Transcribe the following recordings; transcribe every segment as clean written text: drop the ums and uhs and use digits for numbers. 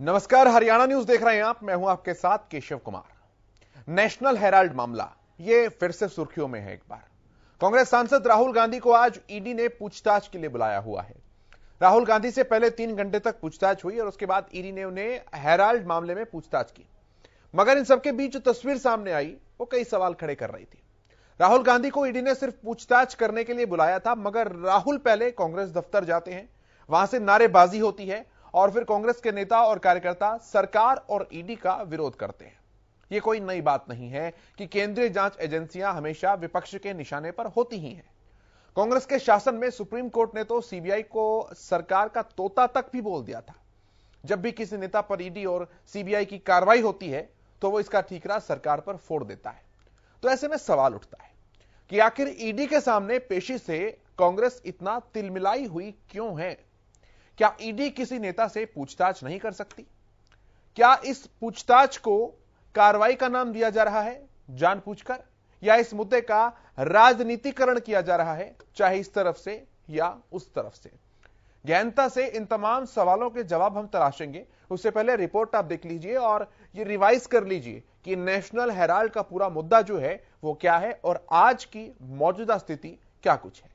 नमस्कार, हरियाणा न्यूज देख रहे हैं आप। मैं हूं आपके साथ केशव कुमार। नेशनल हेराल्ड मामला ये फिर से सुर्खियों में है। एक बार कांग्रेस सांसद राहुल गांधी को आज ईडी ने पूछताछ के लिए बुलाया हुआ है। राहुल गांधी से पहले 3 घंटे तक पूछताछ हुई और उसके बाद ईडी ने उन्हें हेराल्ड मामले में पूछताछ की। मगर इन सबके बीच जो तस्वीर सामने आई वो कई सवाल खड़े कर रही थी। राहुल गांधी को ईडी ने सिर्फ पूछताछ करने के लिए बुलाया था, मगर राहुल पहले कांग्रेस दफ्तर जाते हैं, वहां से नारेबाजी होती है और फिर कांग्रेस के नेता और कार्यकर्ता सरकार और ईडी का विरोध करते हैं। यह कोई नई बात नहीं है कि केंद्रीय जांच एजेंसियां हमेशा विपक्ष के निशाने पर होती ही हैं। कांग्रेस के शासन में सुप्रीम कोर्ट ने तो सीबीआई को सरकार का तोता तक भी बोल दिया था। जब भी किसी नेता पर ईडी और सीबीआई की कार्रवाई होती है तो वो इसका ठीकरा सरकार पर फोड़ देता है। तो ऐसे में सवाल उठता है कि आखिर ईडी के सामने पेशी से कांग्रेस इतना तिलमिलाई हुई क्यों है? क्या ईडी किसी नेता से पूछताछ नहीं कर सकती? क्या इस पूछताछ को कार्रवाई का नाम दिया जा रहा है जानबूझकर, या इस मुद्दे का राजनीतिकरण किया जा रहा है, चाहे इस तरफ से या उस तरफ से? गहनता से इन तमाम सवालों के जवाब हम तलाशेंगे। उससे पहले रिपोर्ट आप देख लीजिए और ये रिवाइज कर लीजिए कि नेशनल हेराल्ड का पूरा मुद्दा जो है वो क्या है और आज की मौजूदा स्थिति क्या कुछ है।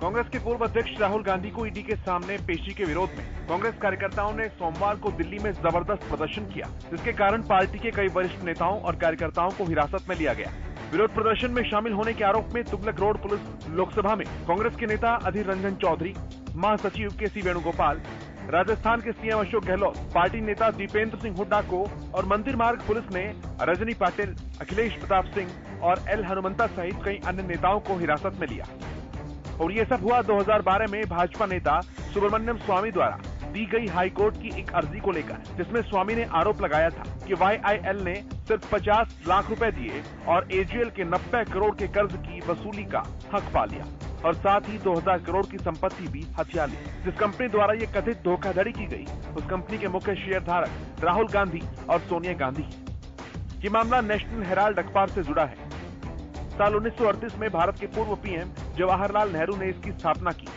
कांग्रेस के पूर्व अध्यक्ष राहुल गांधी को ईडी के सामने पेशी के विरोध में कांग्रेस कार्यकर्ताओं ने सोमवार को दिल्ली में जबरदस्त प्रदर्शन किया, जिसके कारण पार्टी के कई वरिष्ठ नेताओं और कार्यकर्ताओं को हिरासत में लिया गया। विरोध प्रदर्शन में शामिल होने के आरोप में तुगलक रोड पुलिस लोकसभा में कांग्रेस के नेता अधीर रंजन चौधरी, महासचिव के सी वेणुगोपाल, राजस्थान के सीएम अशोक गहलोत, पार्टी नेता दीपेंद्र सिंह हुड्डा को और मंदिर मार्ग पुलिस ने रजनी पाटिल, अखिलेश प्रताप सिंह और एल हनुमंता सहित कई अन्य नेताओं को हिरासत में लिया। और ये सब हुआ 2012 में भाजपा नेता सुब्रमण्यम स्वामी द्वारा दी गई हाईकोर्ट की एक अर्जी को लेकर, जिसमें स्वामी ने आरोप लगाया था कि वाईआईएल ने सिर्फ 50 लाख रुपए दिए और एजीएल के 90 करोड़ के कर्ज की वसूली का हक पा लिया और साथ ही 2000 करोड़ की संपत्ति भी हथिया ली। जिस कंपनी द्वारा ये कथित धोखाधड़ी की गई, उस कंपनी के मुख्य शेयर धारक राहुल गांधी और सोनिया गांधी है। ये मामला नेशनल हेराल्ड अखबार से जुड़ा है। साल 1938 में भारत के पूर्व पीएम जवाहरलाल नेहरू ने इसकी स्थापना की।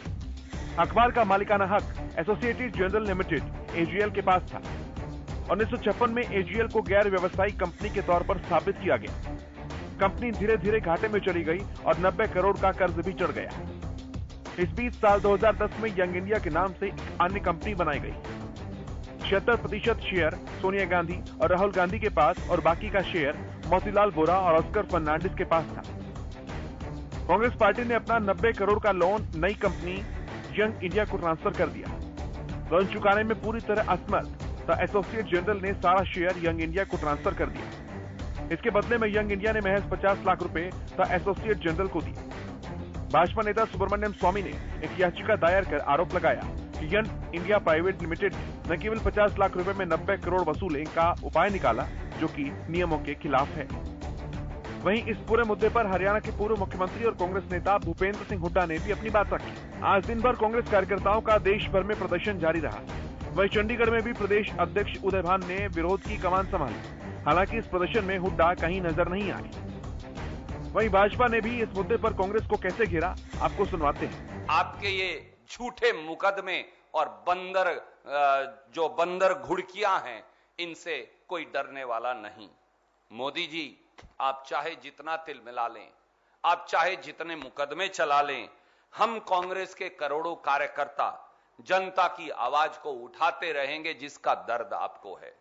अखबार का मालिकाना हक एसोसिएटेड जर्नल लिमिटेड एजीएल के पास था। 1956 में एजीएल को गैर व्यवसायिक कंपनी के तौर पर स्थापित किया गया। कंपनी धीरे धीरे घाटे में चली गई और 90 करोड़ का कर्ज भी चढ़ गया। इस बीच साल 2010 में यंग इंडिया के नाम से एक अन्य कंपनी बनाई गई। 76% शेयर सोनिया गांधी और राहुल गांधी के पास और बाकी का शेयर मोतीलाल वोरा और ऑस्कर फर्नांडिस के पास था। कांग्रेस पार्टी ने अपना 90 करोड़ का लोन नई कंपनी यंग इंडिया को ट्रांसफर कर दिया। लोन चुकाने में पूरी तरह असमर्थ द एसोसिएट जनरल ने सारा शेयर यंग इंडिया को ट्रांसफर कर दिया। इसके बदले में यंग इंडिया ने महज 50 लाख रुपए द एसोसिएट जनरल को दिए। भाजपा नेता सुब्रमण्यम स्वामी ने एक याचिका दायर कर आरोप लगाया कि यंग इंडिया प्राइवेट लिमिटेड न केवल 50 लाख रुपए में 90 करोड़ वसूलने का उपाय निकाला, जो कि नियमों के खिलाफ है। वहीं इस पूरे मुद्दे पर हरियाणा के पूर्व मुख्यमंत्री और कांग्रेस नेता भूपेंद्र सिंह हुड्डा ने भी अपनी बात रखी। आज दिन भर कांग्रेस कार्यकर्ताओं का देश भर में प्रदर्शन जारी रहा। वहीं चंडीगढ़ में भी प्रदेश अध्यक्ष उदय भान ने विरोध की कमान संभाली। हालांकि इस प्रदर्शन में हुड्डा कहीं नजर नहीं आए। वहीं भाजपा ने भी इस मुद्दे पर कांग्रेस को कैसे घेरा, आपको सुनवाते हैं। आपके ये झूठे मुकदमे और जो बंदर घुड़कियां हैं, इनसे कोई डरने वाला नहीं। मोदी जी, आप चाहे जितना तिल मिला लें, आप चाहे जितने मुकदमे चला लें, हम कांग्रेस के करोड़ों कार्यकर्ता जनता की आवाज को उठाते रहेंगे जिसका दर्द आपको है।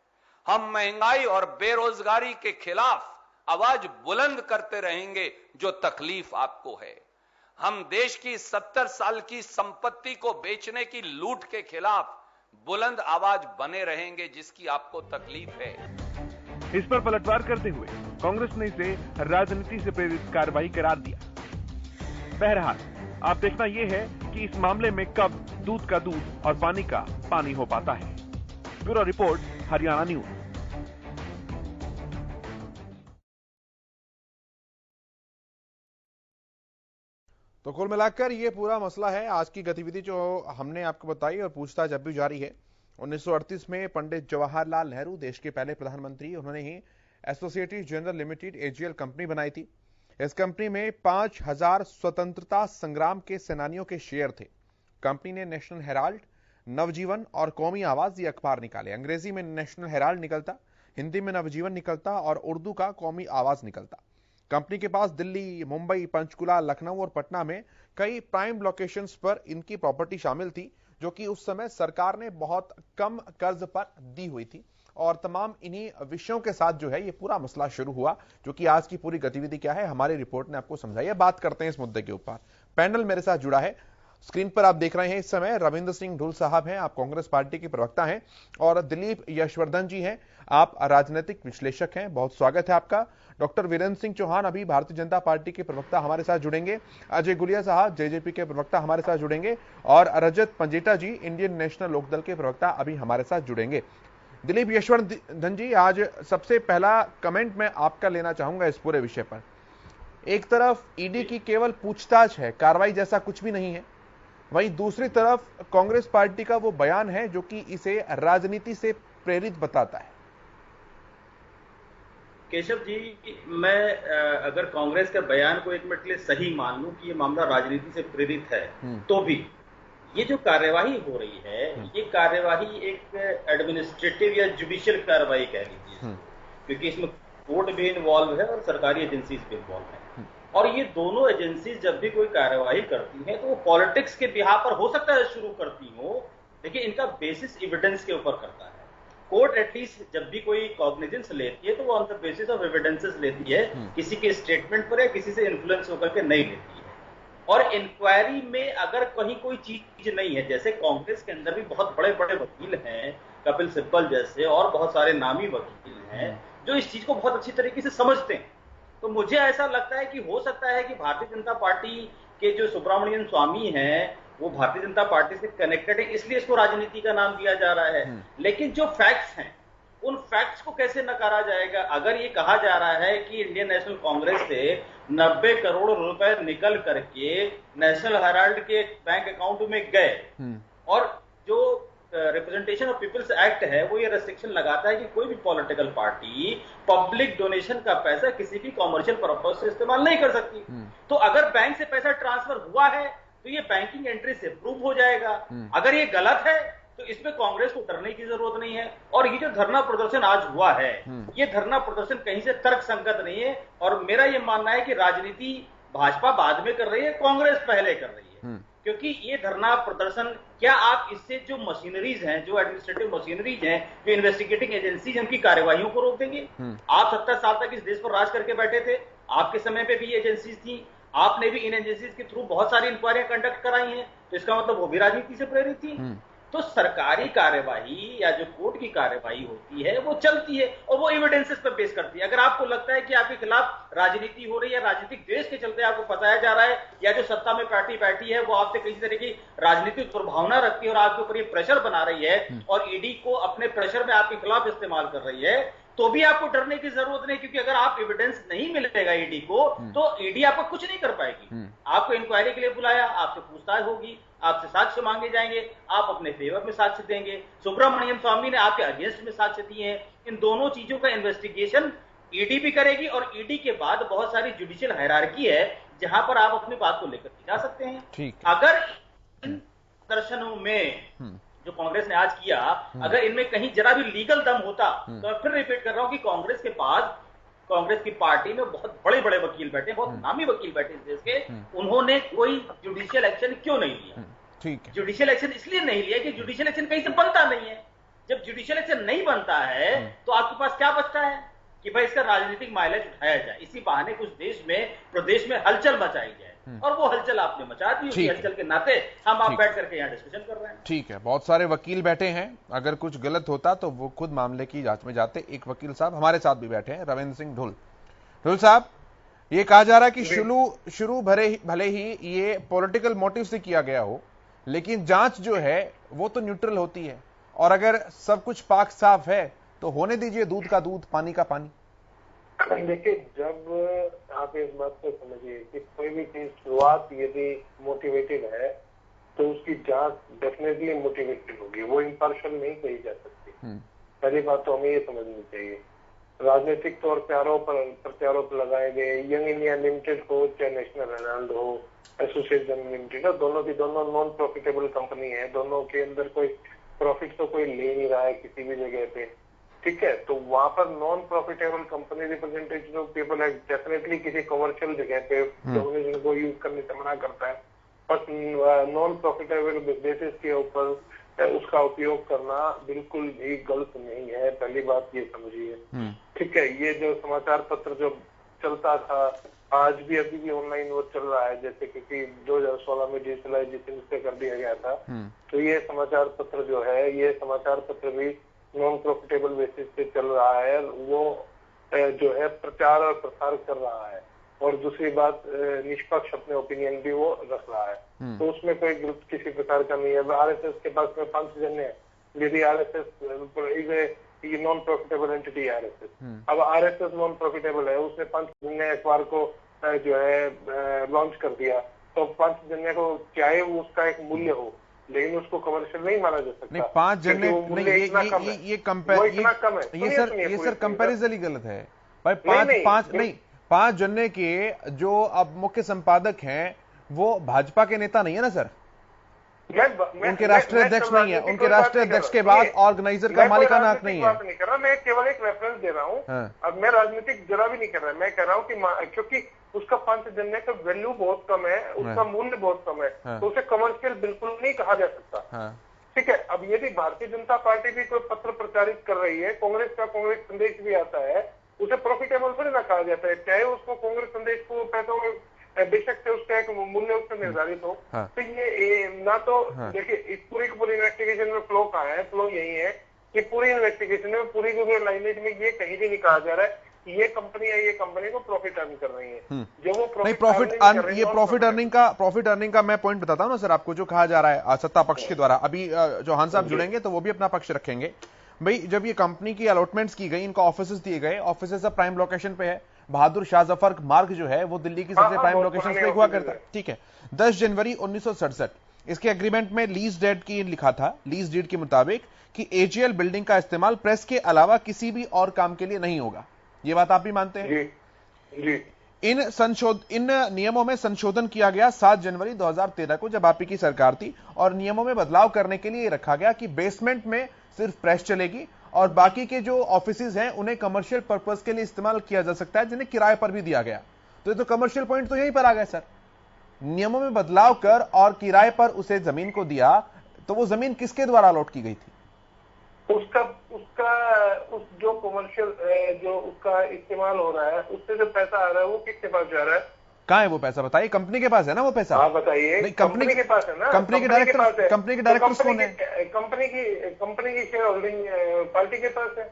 हम महंगाई और बेरोजगारी के खिलाफ आवाज बुलंद करते रहेंगे जो तकलीफ आपको है। हम देश की 70 साल की संपत्ति को बेचने की लूट के खिलाफ बुलंद आवाज बने रहेंगे जिसकी आपको तकलीफ है। इस पर पलटवार करते हुए कांग्रेस ने इसे राजनीति से प्रेरित कार्रवाई करार दिया। बहरहाल आप देखना यह है कि इस मामले में कब दूध का दूध और पानी का पानी हो पाता है। Bureau report, Haryana news. तो कुल मिलाकर ये पूरा मसला है। आज की गतिविधि जो हमने आपको बताई और पूछताछ अब भी जारी है। 1938 में पंडित जवाहरलाल नेहरू देश के पहले प्रधानमंत्री, उन्होंने ही associated general limited AGL company बनाई थी। इस कंपनी में 5000 स्वतंत्रता संग्राम के सेनानियों के शेयर थे। कंपनी ने नेशनल हेराल्ड, नवजीवन और कौमी आवाज ये अखबार निकाले। अंग्रेजी में नेशनल हेराल्ड निकलता, हिंदी में नवजीवन निकलता और उर्दू का कौमी आवाज निकलता। कंपनी के पास दिल्ली, मुंबई, पंचकुला, लखनऊ और पटना में कई प्राइम लोकेशंस पर इनकी प्रॉपर्टी शामिल थी, जो कि उस समय सरकार ने बहुत कम कर्ज पर दी हुई थी। और तमाम इन्हीं विषयों के साथ जो है ये पूरा मसला शुरू हुआ, जो कि आज की पूरी गतिविधि क्या है हमारी रिपोर्ट ने आपको समझाई है। बात करते हैं इस मुद्दे के ऊपर। पैनल मेरे साथ जुड़ा है। स्क्रीन पर आप देख रहे हैं इस समय रविंद्र सिंह ढुल साहब हैं, आप कांग्रेस पार्टी के प्रवक्ता हैं, और दिलीप यशवर्धन जी हैं, आप राजनीतिक विश्लेषक हैं। बहुत स्वागत है आपका। डॉक्टर वीरेंद्र सिंह चौहान अभी भारतीय जनता पार्टी के प्रवक्ता हमारे साथ जुड़ेंगे। अजय गुलिया साहब जेजेपी के प्रवक्ता हमारे साथ जुड़ेंगे, और रजत पंजेटा जी इंडियन नेशनल लोकदल के प्रवक्ता अभी हमारे साथ जुड़ेंगे। दिलीप यशवर्धन जी, आज सबसे पहला कमेंट मैं आपका लेना चाहूंगा इस पूरे विषय पर। एक तरफ ईडी की केवल पूछताछ है, कार्रवाई जैसा कुछ भी नहीं है, वहीं दूसरी तरफ कांग्रेस पार्टी का वो बयान है जो कि इसे राजनीति से प्रेरित बताता है। केशव जी, मैं अगर कांग्रेस के बयान को एक मिनट के लिए सही मान लूं कि ये मामला राजनीति से प्रेरित है, तो भी ये जो कार्यवाही हो रही है, ये कार्यवाही एक एडमिनिस्ट्रेटिव या जुडिशियल कार्यवाही कह लीजिए, क्योंकि इसमें कोर्ट भी इन्वॉल्व है और सरकारी एजेंसीज भी इन्वॉल्व है। और ये दोनों एजेंसीज जब भी कोई कार्यवाही करती हैं तो वो पॉलिटिक्स के बिहाफ पर हो सकता है शुरू करती हो, लेकिन इनका बेसिस एविडेंस के ऊपर करता है। कोर्ट एटलीस्ट जब भी कोई कॉग्निजेंस लेती है तो वो on the basis of evidences लेती है, किसी के स्टेटमेंट पर या किसी से इन्फ्लुएंस होकर के नहीं लेती है। और इंक्वायरी में अगर कहीं कोई चीज नहीं है, जैसे कांग्रेस के अंदर भी बहुत बड़े बड़े वकील हैं, कपिल सिब्बल जैसे, और बहुत सारे नामी वकील हैं जो इस चीज को बहुत अच्छी तरीके से समझते हैं, तो मुझे ऐसा लगता है कि हो सकता है कि भारतीय जनता पार्टी के जो सुब्रमण्यम स्वामी हैं वो भारतीय जनता पार्टी से कनेक्टेड है, इसलिए इसको राजनीति का नाम दिया जा रहा है। लेकिन जो फैक्ट्स हैं उन फैक्ट्स को कैसे नकारा जाएगा? अगर ये कहा जा रहा है कि इंडियन नेशनल कांग्रेस से 90 करोड़ रुपए निकल करके नेशनल हेराल्ड के बैंक अकाउंट में गए, और जो रिप्रेजेंटेशन ऑफ पीपल्स एक्ट है वो ये रेस्ट्रिक्शन लगाता है कि कोई भी पॉलिटिकल पार्टी पब्लिक डोनेशन का पैसा किसी भी कॉमर्शियल पर्पस से इस्तेमाल नहीं कर सकती। तो अगर बैंक से पैसा ट्रांसफर हुआ है तो ये बैंकिंग एंट्री से प्रूव हो जाएगा। अगर ये गलत है तो इसमें कांग्रेस को डरने की जरूरत नहीं है। और ये जो धरना प्रदर्शन आज हुआ है, ये धरना प्रदर्शन कहीं से तर्क संगत नहीं है, और मेरा ये मानना है कि राजनीति भाजपा बाद में कर रही है, कांग्रेस पहले कर रही है। क्योंकि ये धरना प्रदर्शन, क्या आप इससे जो मशीनरीज हैं, जो एडमिनिस्ट्रेटिव मशीनरीज हैं, जो इन्वेस्टिगेटिंग एजेंसीज, उनकी कार्यवाहियों को रोक देंगे? आप 70 साल तक इस देश पर राज करके बैठे थे, आपके समय पे भी ये एजेंसीज थी, आपने भी इन एजेंसीज के थ्रू बहुत सारी इंक्वायरियां कंडक्ट कराई हैं, तो इसका मतलब वो भी राजनीति से प्रेरित थी। तो सरकारी कार्यवाही या जो कोर्ट की कार्यवाही होती है वो चलती है और वो एविडेंसेस पर बेस करती है। अगर आपको लगता है कि आपके खिलाफ राजनीति हो रही है, राजनीतिक द्वेष के चलते आपको फंसाया जा रहा है, या जो सत्ता में पार्टी बैठी है वो आपसे किसी तरह की राजनीतिक दुर्भावना रखती है और आपके ऊपर ये प्रेशर बना रही है और ईडी को अपने प्रेशर में आपके खिलाफ इस्तेमाल कर रही है, तो भी आपको डरने की जरूरत नहीं, क्योंकि अगर आप एविडेंस नहीं मिलेगा ईडी को तो ईडी आपको कुछ नहीं कर पाएगी। आपको इंक्वायरी के लिए बुलाया, आपसे पूछताछ होगी, आपसे साक्ष्य मांगे जाएंगे, आप अपने फेवर में साक्ष्य देंगे। सुब्रमण्यम स्वामी ने आपके अगेंस्ट में साक्ष्य दिए हैं। इन दोनों चीजों का इन्वेस्टिगेशन ईडी भी करेगी और ईडी के बाद बहुत सारी जुडिशियल हायरार्की है जहां पर आप अपनी बात को लेकर जा सकते हैं। अगर इन दर्शनों में जो कांग्रेस ने आज किया, अगर इनमें कहीं जरा भी लीगल दम होता, तो मैं फिर रिपीट कर रहा हूं कि कांग्रेस के पास, कांग्रेस की पार्टी में बहुत बड़े बड़े वकील बैठे, बहुत नामी वकील बैठे इस देश के, उन्होंने कोई जुडिशियल एक्शन क्यों नहीं लिया? ठीक है, जुडिशियल एक्शन इसलिए नहीं लिया कि जुडिशियल एक्शन कहीं से बनता नहीं है। जब जुडिशियल एक्शन नहीं बनता है तो आपके पास क्या बचता है कि भाई इसका राजनीतिक माइलेज उठाया जाए, इसी बहाने कुछ देश में, प्रदेश में हलचल मचाई जाए, और वो हलचल आपने मचा दी। उसी हलचल के नाते हम आप बैठ करके यहाँ डिस्कशन कर रहे हैं। ठीक है, बहुत सारे वकील बैठे हैं, अगर कुछ गलत होता तो वो खुद मामले की जांच में जाते। एक वकील साहब हमारे साथ भी बैठे हैं, रविंद्र सिंह ढुल साहब, ये कहा जा रहा है कि शुरू भले ही ये पॉलिटिकल मोटिव से किया गया हो, लेकिन जांच जो है वो तो न्यूट्रल होती है, और अगर सब कुछ पाक साफ है तो होने दीजिए दूध का दूध, पानी का पानी। देखिए, जब आप इस बात को समझिए कि कोई भी चीज शुरुआत यदि मोटिवेटेड है तो उसकी जांच डेफिनेटली मोटिवेटेड होगी, वो इम्पार्शियल नहीं कही जा सकती। पहली बात तो हमें ये समझनी चाहिए। राजनीतिक तौर पे प्रत्यारोप लगाए गए। यंग इंडिया लिमिटेड हो चाहे नेशनल हेराल्ड हो, एसोसिएशन लिमिटेड हो, दोनों नॉन प्रॉफिटेबल कंपनी है। दोनों के अंदर कोई प्रॉफिट तो कोई ले नहीं रहा है किसी भी जगह पे, ठीक है। तो वहां पर non profitable company representative of people है, डेफिनेटली किसी कमर्शियल जगह पे डोमिनेशन को यूज करने से मना करता है, बट नॉन प्रॉफिटेबल बेसिस के ऊपर उसका उपयोग करना बिल्कुल भी गलत नहीं है। पहली बात ये समझिए, ठीक है। ये जो समाचार पत्र जो चलता था, आज भी अभी भी ऑनलाइन वो चल रहा है, जैसे कि 2016 में डिजिटलाइजेशन से कर दिया गया था। तो ये समाचार पत्र जो है, ये समाचार पत्र भी नॉन प्रॉफिटेबल बेसिस पे चल रहा है। वो जो है प्रचार और प्रसार कर रहा है, और दूसरी बात निष्पक्ष अपने ओपिनियन भी वो रख रहा है। तो उसमें कोई किसी प्रकार का नहीं है। आरएसएस के पास में पंचजन्य है, यदि आरएसएस ये नॉन प्रॉफिटेबल एंटिटी आरएसएस, अब आरएसएस नॉन प्रॉफिटेबल है, उसने पंचजन्य अखबार को जो है लॉन्च कर दिया, तो पंचजन्य को चाहे उसका एक मूल्य हो, लेकिन उसको कमर्शियल नहीं माना जा सकता। नहीं, 5 जन्य नहीं, ये इतना कम है। ये सर कंपैरिजन ही गलत है भाई। 5 जन्य के जो अब मुख्य संपादक हैं वो भाजपा के नेता नहीं है ना सर, उनके राष्ट्रीय अध्यक्ष नहीं है, उनके राष्ट्रीय अध्यक्ष के बाद ऑर्गेनाइजर का मालिकाना हक नहीं है। बात नहीं कर रहा, मैं केवल एक रेफरेंस दे रहा हूँ। अब मैं राजनीतिक जरा भी नहीं कर रहा, मैं कह रहा हूँ कि क्योंकि उसका पंचजन्य का वैल्यू बहुत कम है, उसका मूल्य बहुत कम है, तो उसे कमर्शियल बिल्कुल नहीं कहा जा सकता, ठीक है। अब यदि भारतीय जनता पार्टी भी कोई पत्र प्रचारित कर रही है, कांग्रेस का कांग्रेस संदेश भी आता है, उसे प्रॉफिटेबल थोड़ी ना कहा जाता है, चाहे उसको कांग्रेस संदेश को पैसों बेशक से उसका एक मूल्य उससे निर्धारित हो। तो ये ना तो देखिए, इस पूरी की पूरी इन्वेस्टिगेशन में फ्लो कहाँ है, फ्लो यही है कि पूरी इन्वेस्टिगेशन में पूरी की पूरी लाइनेज में ये कहीं भी नहीं कहा जा रहा है कि ये कंपनी को प्रॉफिट अर्न कर रही है। जो वो प्रॉफिट अर्निंग का मैं पॉइंट बताता हूँ ना सर आपको, जो कहा जा रहा है सत्ता पक्ष के द्वारा। अभी चौहान साहब जुड़ेंगे तो वो भी अपना पक्ष रखेंगे। भाई जब ये कंपनी की अलॉटमेंट्स की गई, इनको ऑफिसेस दिए गए, ऑफिसेस सब प्राइम लोकेशन पे है, बहादुर शाह जफर मार्ग जो है वो दिल्ली की सबसे प्राइम लोकेशन पे हुआ करता है, ठीक है। 10 जनवरी 1967 इसके एग्रीमेंट में लीज डेड की लिखा था, लीज डीड के मुताबिक कि एजीएल बिल्डिंग का इस्तेमाल प्रेस के अलावा किसी भी और काम के लिए नहीं होगा। ये बात आप भी मानते हैं? जी। इन नियमों में संशोधन किया गया 7 जनवरी 2013 को, जब आपकी सरकार थी, और नियमों में बदलाव करने के लिए रखा गया कि बेसमेंट में सिर्फ प्रेस चलेगी और बाकी के जो ऑफिसेज हैं उन्हें कमर्शियल पर्पस के लिए इस्तेमाल किया जा सकता है, जिन्हें किराए पर भी दिया गया। तो ये तो कमर्शियल पॉइंट तो यहीं पर आ गया सर। नियमों में बदलाव कर और किराए पर उसे जमीन को दिया, तो वो जमीन किसके द्वारा अलॉट की गई थी? जो कमर्शियल जो उसका इस्तेमाल हो रहा है, उससे जो पैसा आ रहा है वो किसके पास जा रहा है? कहाँ है वो पैसा बताइए? कंपनी के पास है ना वो पैसा। हाँ बताइए। कंपनी के पास है ना, कंपनी के डायरेक्टर कौन है? कंपनी की शेयर होल्डिंग पार्टी के पास है।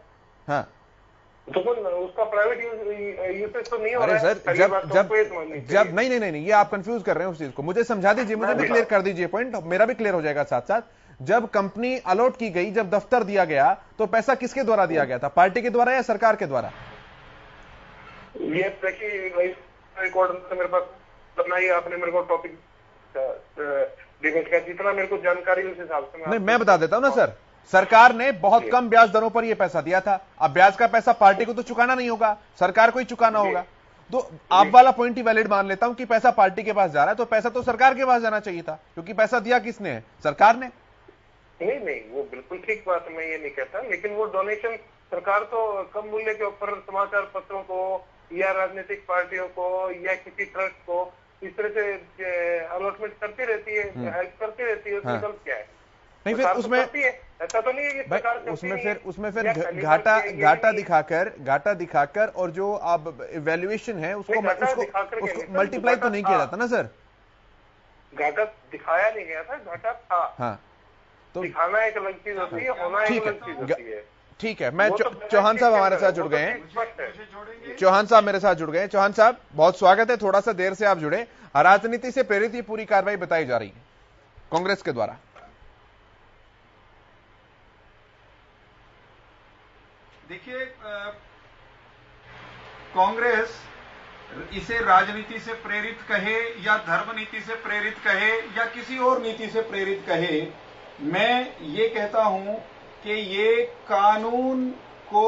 हाँ, तो उसका प्राइवेट यूसेज तो नहीं हो रहा है सर। जब नहीं, ये आप कंफ्यूज कर रहे हैं उस चीज को। मुझे समझा दीजिए, मुझे भी क्लियर कर दीजिए पॉइंट, मेरा भी क्लियर हो जाएगा साथ साथ। जब कंपनी अलॉट की गई, जब दफ्तर दिया गया, तो पैसा किसके द्वारा दिया गया था? पार्टी के द्वारा या सरकार के द्वारा? ये रिकॉर्ड मेरे पास बताइए, आपने मेरे को टॉपिक जितना मेरे को जानकारी उस हिसाब से नहीं, मैं बता देता हूं ना सर। सरकार ने बहुत कम ब्याज दरों पर यह पैसा दिया था। अब ब्याज का पैसा पार्टी को तो चुकाना नहीं होगा, सरकार को ही चुकाना होगा। तो आप वाला पॉइंट ही वैलिड मान लेता हूं कि पैसा पार्टी के पास जा रहा है, तो पैसा तो सरकार के पास जाना चाहिए था, क्योंकि पैसा दिया किसने है? सरकार ने। नहीं, वो बिल्कुल ठीक बात मैं ये नहीं कहता, लेकिन वो डोनेशन सरकार तो कम मूल्य के ऊपर समाचार पत्रों को या राजनीतिक पार्टियों को या किसी ट्रस्ट को इस तरह से अलॉटमेंट करती रहती है, हेल्प करती रहती है। उसमें गलत क्या है? नहीं, फिर उसमें ऐसा तो नहीं है कि सरकार उसमें फिर घाटा दिखाकर और जो आप इवैल्यूएशन है उसको मल्टीप्लाई तो नहीं किया जाता ना सर। घाटा दिखाया नहीं गया था, घाटा था। हाँ, तो दिखाना एक अलग चीज होती है, होना एक अलग चीज होती है। ठीक है। मैं चौहान साहब हमारे साथ जुड़ गए हैं। चौहान साहब मेरे साथ जुड़ गए हैं। चौहान साहब बहुत स्वागत है, थोड़ा सा देर से आप जुड़े। राजनीति से प्रेरित ये पूरी कार्रवाई बताई जा रही है कांग्रेस के द्वारा। देखिए, कांग्रेस इसे राजनीति से प्रेरित कहे या धर्म नीति से प्रेरित कहे या किसी और नीति से प्रेरित कहे, मैं ये कहता हूं कि ये कानून को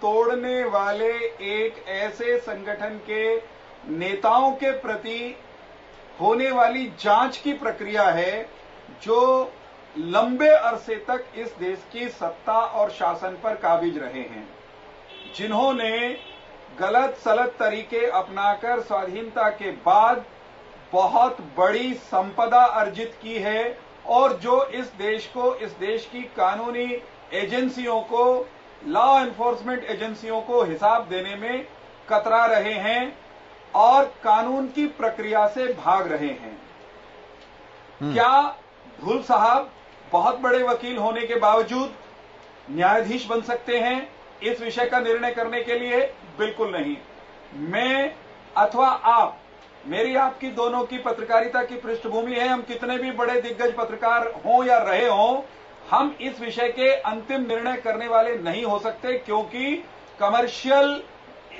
तोड़ने वाले एक ऐसे संगठन के नेताओं के प्रति होने वाली जांच की प्रक्रिया है जो लंबे अरसे तक इस देश की सत्ता और शासन पर काबिज रहे हैं, जिन्होंने गलत सलत तरीके अपनाकर स्वाधीनता के बाद बहुत बड़ी संपदा अर्जित की है और जो इस देश को, इस देश की कानूनी एजेंसियों को, लॉ एनफोर्समेंट एजेंसियों को हिसाब देने में कतरा रहे हैं और कानून की प्रक्रिया से भाग रहे हैं। क्या धुल साहब बहुत बड़े वकील होने के बावजूद न्यायाधीश बन सकते हैं इस विषय का निर्णय करने के लिए? बिल्कुल नहीं। मैं अथवा आप, मेरी आपकी दोनों की पत्रकारिता की पृष्ठभूमि है, हम कितने भी बड़े दिग्गज पत्रकार हों या रहे हों, हम इस विषय के अंतिम निर्णय करने वाले नहीं हो सकते, क्योंकि कमर्शियल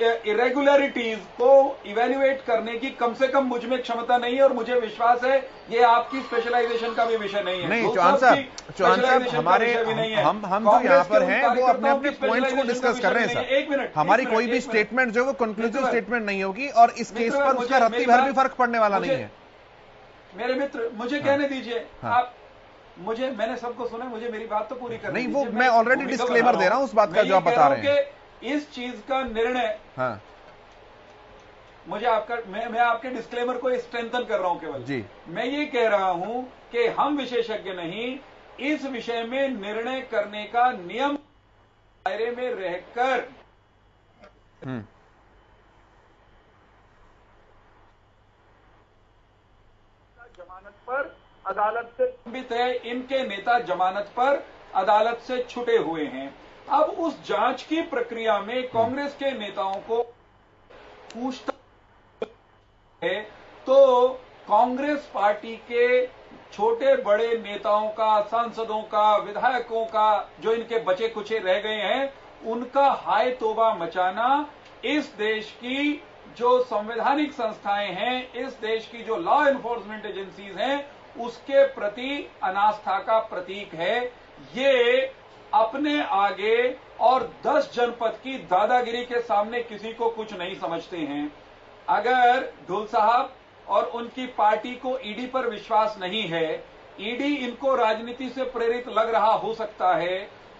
इरेगुलरिटीज को इवेल्युएट करने की कम से कम मुझ में क्षमता नहीं है और मुझे विश्वास है ये आपकी स्पेशलाइजेशन का भी विषय नहीं है। नहीं चौहान साहब हमारे हम जो यहाँ पर हैं वो अपने अपने पॉइंट्स को डिस्कस कर रहे हैं सर। एक मिनट, हमारी कोई भी स्टेटमेंट जो है वो कंक्लूसिव स्टेटमेंट नहीं होगी और इस केस पर उसका रत्ती भर भी फर्क पड़ने वाला नहीं है। मेरे मित्र, मुझे कहने दीजिए, आप मुझे, मैंने सबको सुना, मुझे मेरी बात तो पूरी करनी नहीं, वो मैं ऑलरेडी डिस्क्लेमर दे रहा हूं उस बात का जो आप बता रहे हैं। इस चीज का निर्णय, मुझे आपका, मैं आपके डिस्क्लेमर को स्ट्रेंथन कर रहा हूं केवल जी। मैं ये कह रहा हूं कि हम विशेषज्ञ नहीं, इस विषय में निर्णय करने का नियम दायरे में रहकर जमानत पर अदालत से संबित है, इनके नेता जमानत पर अदालत से छुटे हुए हैं। अब उस जांच की प्रक्रिया में कांग्रेस के नेताओं को पूछताछ है तो कांग्रेस पार्टी के छोटे बड़े नेताओं का, सांसदों का, विधायकों का, जो इनके बचे कुचे रह गए हैं, उनका हाय तौबा मचाना इस देश की जो संवैधानिक संस्थाएं हैं, इस देश की जो लॉ एनफोर्समेंट एजेंसीज हैं, उसके प्रति अनास्था का प्रतीक है। ये अपने आगे और 10 जनपद की दादागिरी के सामने किसी को कुछ नहीं समझते हैं। अगर ढुल साहब और उनकी पार्टी को ईडी पर विश्वास नहीं है, ईडी इनको राजनीति से प्रेरित लग रहा हो सकता है,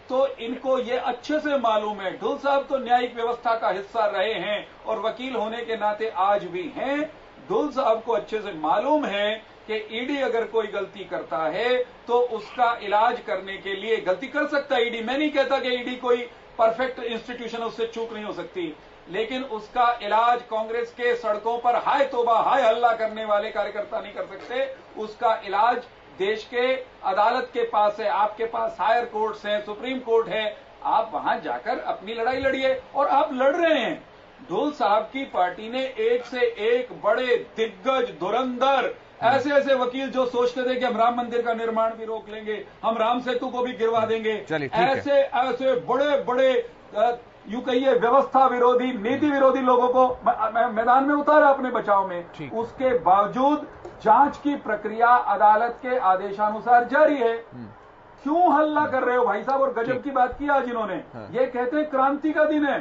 तो इनको ये अच्छे से मालूम है, ढुल साहब तो न्यायिक व्यवस्था का हिस्सा रहे हैं और वकील होने के नाते आज भी हैं। ढुल साहब को अच्छे से मालूम है कि ईडी अगर कोई गलती करता है तो उसका इलाज करने के लिए, गलती कर सकता है ईडी, मैं नहीं कहता कि ईडी कोई परफेक्ट इंस्टीट्यूशन, उससे चूक नहीं हो सकती, लेकिन उसका इलाज कांग्रेस के सड़कों पर हाय तौबा हाय हल्ला करने वाले कार्यकर्ता नहीं कर सकते। उसका इलाज देश के अदालत के पास है, आपके पास हायर कोर्ट्स हैं, सुप्रीम कोर्ट है, आप वहां जाकर अपनी लड़ाई लड़िए और आप लड़ रहे हैं। ढुल साहब की पार्टी ने एक से एक बड़े दिग्गज, धुरंधर, ऐसे ऐसे वकील जो सोचते थे कि हम राम मंदिर का निर्माण भी रोक लेंगे, हम राम सेतु को भी गिरवा देंगे, ऐसे ऐसे बड़े बड़े यूं कहिए व्यवस्था विरोधी, नीति विरोधी लोगों को मैदान में उतारा अपने बचाव में। उसके बावजूद जांच की प्रक्रिया अदालत के आदेशानुसार जारी है। क्यों हल्ला कर रहे हो भाई साहब? और गजब की बात की आज इन्होंने, ये कहते हैं क्रांति का दिन है।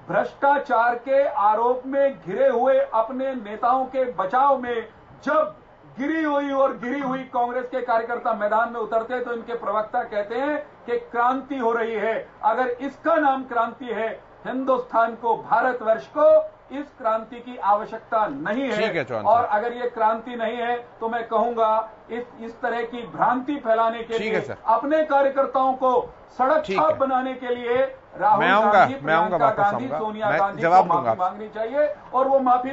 भ्रष्टाचार के आरोप में घिरे हुए अपने नेताओं के बचाव में जब गिरी हुई कांग्रेस के कार्यकर्ता मैदान में उतरते तो इनके प्रवक्ता कहते हैं कि क्रांति हो रही है। अगर इसका नाम क्रांति है, हिंदुस्तान को, भारतवर्ष को इस क्रांति की आवश्यकता नहीं है। और अगर ये क्रांति नहीं है तो मैं कहूंगा इस तरह की भ्रांति फैलाने के लिए अपने कार्यकर्ताओं को सड़क छाप बनाने के लिए राहुल गांधी, प्रियंका गांधी, सोनिया गांधी को माफी मांगनी चाहिए और वो माफी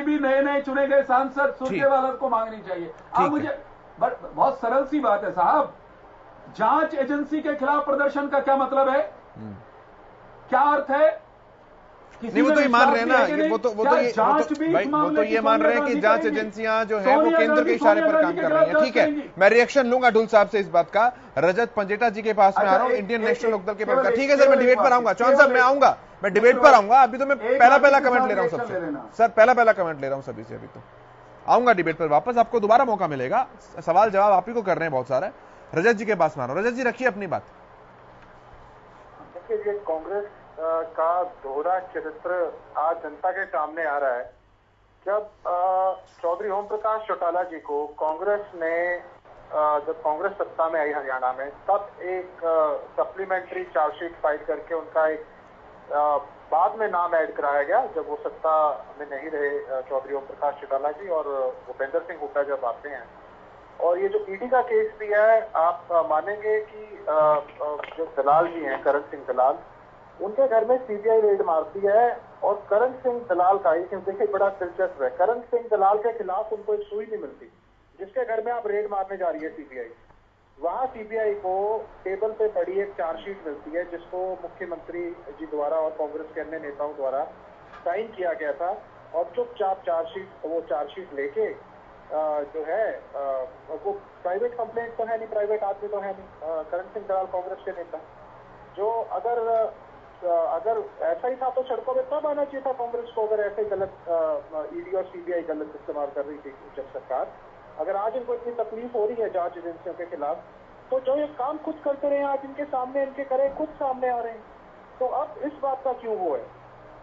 भी नए नए चुने गए सांसद सुरजेवाला को मांगनी चाहिए। अब मुझे बहुत सरल सी बात है साहब, जांच एजेंसी के खिलाफ प्रदर्शन का क्या मतलब है, क्या अर्थ है? नहीं, वो तो ये मान रहे हैं ना, वो तो ये मान रहे हैं कि जांच एजेंसियां जो है वो केंद्र के इशारे पर काम कर रही हैं। ठीक है, मैं रिएक्शन लूंगा ढुल साहब से इस बात का। रजत पंजेटा जी के पास में आ रहा हूं, इंडियन नेशनल लोकदल के पास। ठीक है सर, मैं डिबेट पर आऊंगा। चौहान साहब मैं आऊंगा, मैं डिबेट पर आऊंगा। अभी तो मैं पहला कमेंट ले रहा हूं सबसे सर, पहला कमेंट ले रहा हूं सभी से। अभी तो आऊंगा डिबेट पर वापस, आपको दोबारा मौका मिलेगा। सवाल जवाब आप ही को कर रहे हैं बहुत सारा। रजत जी के पास में आ रहा हूं। रजत जी रखिए अपनी बात। कांग्रेस का दोहरा चरित्र आज जनता के सामने आ रहा है। जब चौधरी ओम प्रकाश चौटाला जी को कांग्रेस ने जब कांग्रेस सत्ता में आई हरियाणा में, तब एक सप्लीमेंट्री चार्जशीट फाइल करके उनका एक बाद में नाम ऐड कराया गया जब वो सत्ता में नहीं रहे चौधरी ओम प्रकाश चौटाला जी, और भूपेंद्र सिंह हुड्डा जब आते हैं। और ये जो ईडी का केस भी है, आप मानेंगे कि जो दलाल जी हैं करण सिंह दलाल, उनके घर में सीबीआई रेड मारती है और करण सिंह दलाल का, देखिए बड़ा दिलचस्प है, करण सिंह दलाल के खिलाफ उनको एक सुई नहीं मिलती। जिसके घर में आप रेड मारने जा रही है सीबीआई, वहां सीबीआई को टेबल पे पड़ी एक चार्जशीट मिलती है जिसको मुख्यमंत्री जी द्वारा और कांग्रेस के अन्य नेताओं द्वारा साइन किया गया था। और चुपचाप वो चार्जशीट लेके जो है वो प्राइवेट कंप्लेंट तो है नहीं, प्राइवेट आदमी तो है नहीं, करण सिंह दलाल कांग्रेस के नेता, जो अगर ऐसा ही था तो सड़कों में तब आना चाहिए था कांग्रेस को, अगर ऐसे गलत ईडी और सीबीआई गलत इस्तेमाल कर रही थी जब सरकार। अगर आज इनको इतनी तकलीफ हो रही है जांच एजेंसियों के खिलाफ, तो जो ये काम खुद करते रहे आज इनके सामने, इनके करे खुद सामने आ रहे हैं। तो अब इस बात का क्यों वो है?